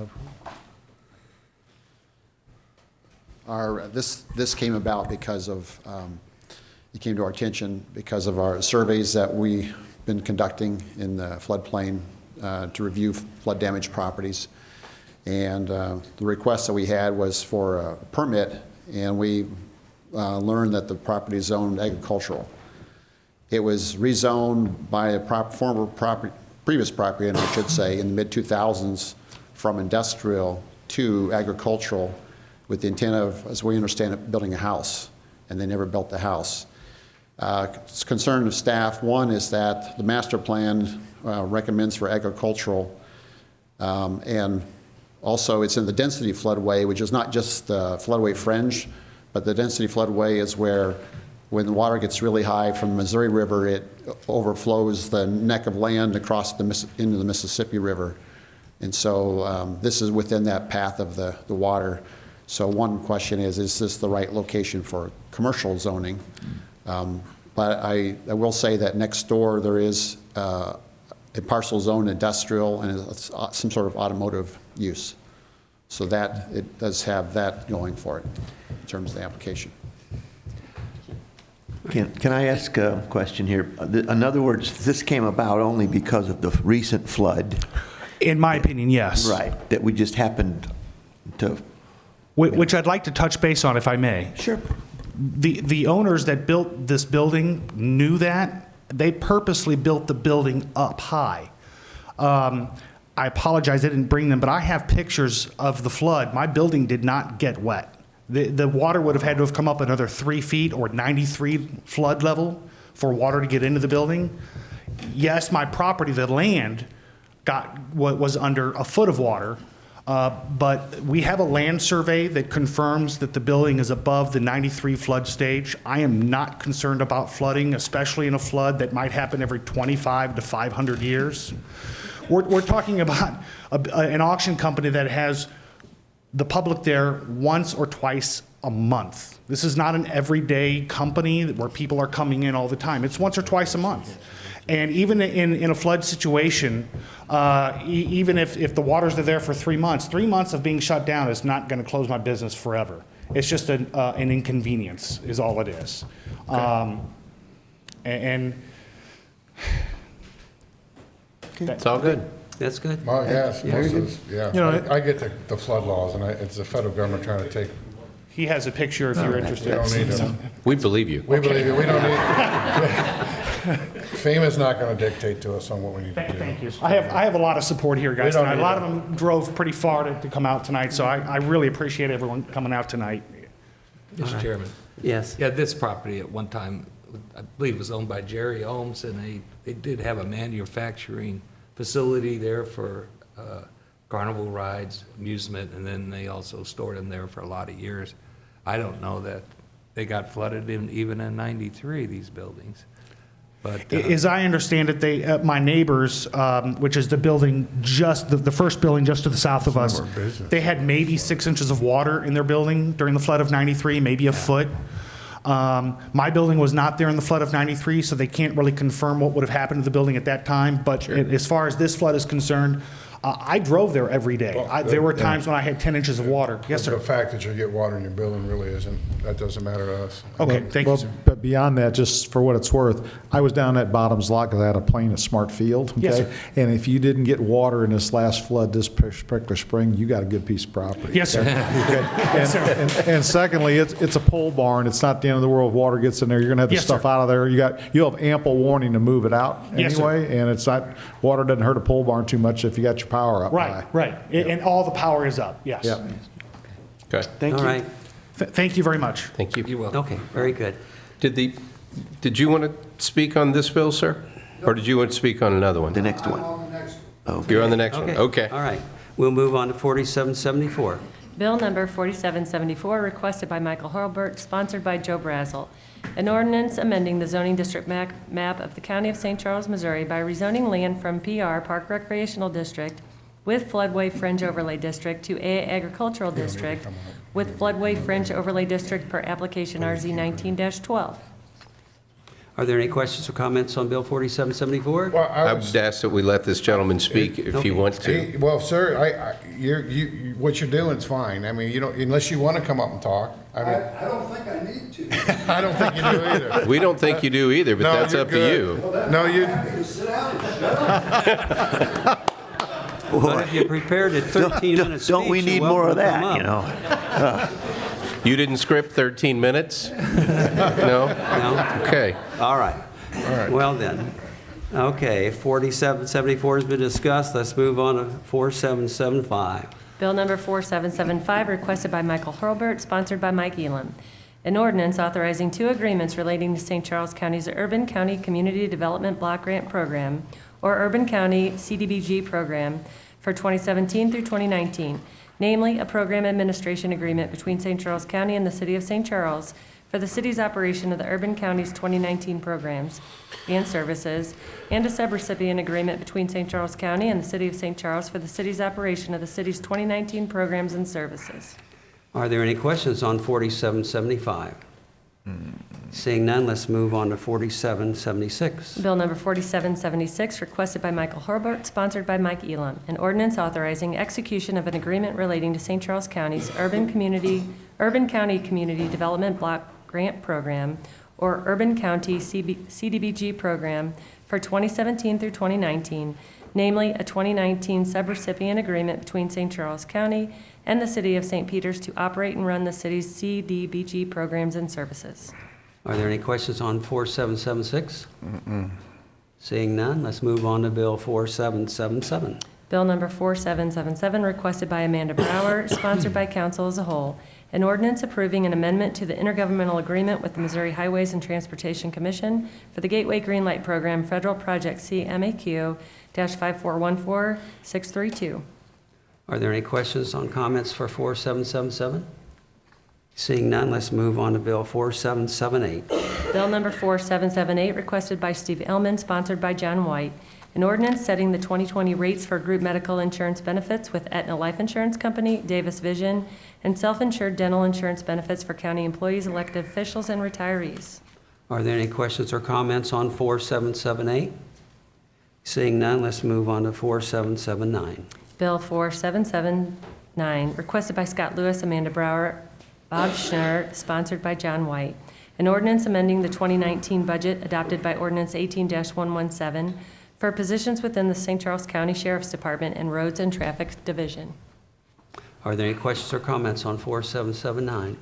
out. This came about because of, it came to our attention because of our surveys that we've been conducting in the floodplain to review flood damaged properties. And the request that we had was for a permit, and we learned that the property is zoned agricultural. It was rezoned by a previous property, and I should say, in the mid-2000s from industrial to agricultural with the intent of, as we understand it, building a house, and they never built the house. Concern of staff, one is that the master plan recommends for agricultural, and also it's in the density floodway, which is not just the floodway fringe, but the density floodway is where when the water gets really high from the Missouri River, it overflows the neck of land across into the Mississippi River. And so this is within that path of the water. So one question is this the right location for commercial zoning? But I will say that next door there is a parcel zone industrial and some sort of automotive use. So that it does have that going for it in terms of the application. Can I ask a question here? In other words, this came about only because of the recent flood. In my opinion, yes. Right, that we just happened to... Which I'd like to touch base on, if I may. Sure. The owners that built this building knew that. They purposely built the building up high. I apologize, I didn't bring them, but I have pictures of the flood. My building did not get wet. The water would have had to have come up another 3 feet or 93 flood level for water to get into the building. Yes, my property, the land, was under a foot of water, but we have a land survey that confirms that the building is above the 93 flood stage. I am not concerned about flooding, especially in a flood that might happen every 25 to 500 years. We're talking about an auction company that has the public there once or twice a month. This is not an everyday company where people are coming in all the time. It's once or twice a month. And even in a flood situation, even if the waters are there for 3 months, 3 months of being shut down is not going to close my business forever. It's just an inconvenience is all it is. Okay. It's all good. That's good. Well, yes, Yeah. most of, yeah. You know, I get the flood laws, and it's the federal government trying to take. He has a picture if you're interested. We don't need them. We believe you. We believe you. We don't need. FEMA's not going to dictate to us on what we need to do. Thank you. I have a lot of support here, guys. We don't Tonight. A need lot them. of them drove pretty far to come out tonight, so I really appreciate everyone coming out tonight. Mr. Chairman. Yes. Yeah, this property at one time, I believe, was owned by Jerry Ohms, and they did have a manufacturing facility there for carnival rides, amusement, and then they also stored them there for a lot of years. I don't know that they got flooded even in '93, these buildings. But As I understand it, my neighbors, which is the building the first building just to the south of us, they had maybe 6 inches of water in their building during the flood of '93, maybe a foot. My building was not there in the flood of '93, so they can't really confirm what would have happened to the building at that time. But as far as this flood is concerned, I drove there every day. There were times when I had 10 inches of water. Yes, sir. The fact that you get water in your building really that doesn't matter to us. Okay, thank you, sir. But beyond that, just for what it's worth, I was down that Bottoms lot because I had a plane at Smart Field. Okay? Yes, sir. And if you didn't get water in this last flood, this particular spring, you got a good piece of property. Yes, sir. Okay? Yes, sir. And secondly, it's a pole barn. It's not the end of the world. If water gets in there, you're going to have the Yes, stuff sir. out of there. You'll have ample warning to move it out Yes, sir. anyway. And it's not, water doesn't hurt a pole barn too much if you got your power up high. Right. And all the power is up, yes. Yep. Okay. Thank All you. right. Thank you very much. Thank you. You're welcome. Okay, very good. Did you want to speak on this bill, sir? Or did you want to speak on another one? The next one. You're on the next one? Okay. All right. We'll move on to 4774. Bill number 4774, requested by Michael Hurlbert, sponsored by Joe Brazel. An ordinance amending the zoning district map of the County of St. Charles, Missouri by rezoning land from PR, Park Recreational District, with floodway fringe overlay district to A Agricultural District, with floodway fringe overlay district per application RZ 19-12. Are there any questions or comments on Bill 4774? Well, I would ask that we let this gentleman speak if you want to. Well, sir, what you're doing is fine. I mean, you don't, unless you want to come up and talk. I don't think I need to. I don't think you do either. We don't think you do either, but No, that's you're up good. to you. No, you. Well, if you prepared a 13-minute speech, Don't we you're need welcome more of to come that, up. you know? You didn't script 13 minutes? No? No? Okay. All right. Well then, okay, 4774 has been discussed. Let's move on to 4775. Bill number 4775, requested by Michael Hurlbert, sponsored by Mike Elam. An ordinance authorizing two agreements relating to St. Charles County's Urban County Community Development Block Grant Program, or Urban County CDBG program, for 2017 through 2019, namely a program administration agreement between St. Charles County and the City of St. Charles for the city's operation of the Urban County's 2019 programs and services, and a subrecipient agreement between St. Charles County and the City of St. Charles for the city's operation of the city's 2019 programs and services. Are there any questions on 4775? Seeing none, let's move on to 4776. Bill number 4776, requested by Michael Hurlbert, sponsored by Mike Elam. An ordinance authorizing execution of an agreement relating to St. Charles County's Urban County Community Development Block Grant Program, or Urban County CDBG program, for 2017 through 2019, namely a 2019 subrecipient agreement between St. Charles County and the City of St. Peters to operate and run the city's CDBG programs and services. Are there any questions on 4776? Seeing none, let's move on to Bill 4777. Bill number 4777, requested by Amanda Brower, sponsored by council as a whole. An ordinance approving an amendment to the intergovernmental agreement with the Missouri Highways and Transportation Commission for the Gateway Green Light Program Federal Project CMAQ-5414632. Are there any questions on comments for 4777? Seeing none, let's move on to Bill 4778. Bill number 4778, requested by Steve Ellman, sponsored by John White. An ordinance setting the 2020 rates for group medical insurance benefits with Aetna Life Insurance Company, Davis Vision, and self-insured dental insurance benefits for county employees, elected officials, and retirees. Are there any questions or comments on 4778? Seeing none, let's move on to 4779. Bill 4779, requested by Scott Lewis, Amanda Brower, Bob Schneider, sponsored by John White. An ordinance amending the 2019 budget adopted by Ordinance 18-117 for positions within the St. Charles County Sheriff's Department and Roads and Traffic Division. Are there any questions or comments on 4779?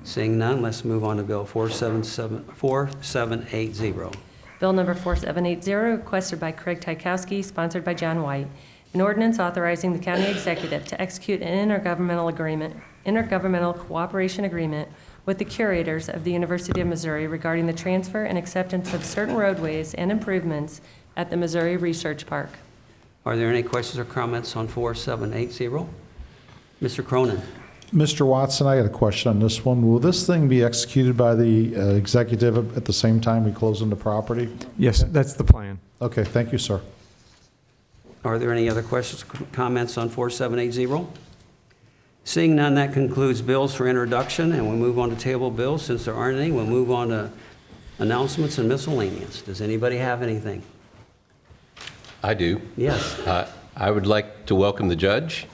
Seeing none, let's move on to Bill 4780. Bill number 4780, requested by Craig Tykowski, sponsored by John White. An ordinance authorizing the county executive to execute an intergovernmental cooperation agreement with the curators of the University of Missouri regarding the transfer and acceptance of certain roadways and improvements at the Missouri Research Park. Are there any questions or comments on 4780? Mr. Cronin. Mr. Watson, I got a question on this one. Will this thing be executed by the executive at the same time we close on the property? Yes, that's the plan. Okay, thank you, sir. Are there any other questions or comments on 4780? Seeing none, that concludes bills for introduction, and we'll move on to table bills. Since there aren't any, we'll move on to announcements and miscellaneous. Does anybody have anything? I do. Yes. I would like to welcome the judge,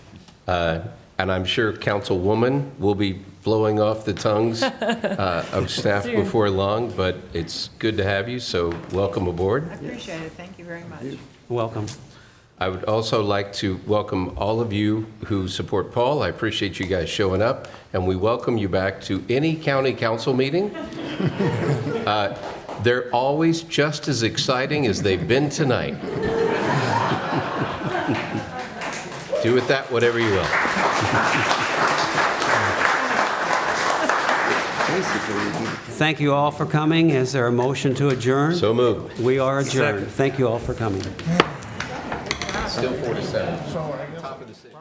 and I'm sure Councilwoman will be flowing off the tongues of staff Soon. before long, but it's good to have you, so welcome aboard. I appreciate it. Thank you very much. Welcome. I would also like to welcome all of you who support Paul. I appreciate you guys showing up, and we welcome you back to any county council meeting. They're always just as exciting as they've been tonight. Do with that whatever you will. Thank you all for coming. Is there a motion to adjourn? So moved. We are adjourned. Second. Thank you all for coming. Still 47. Top of the city.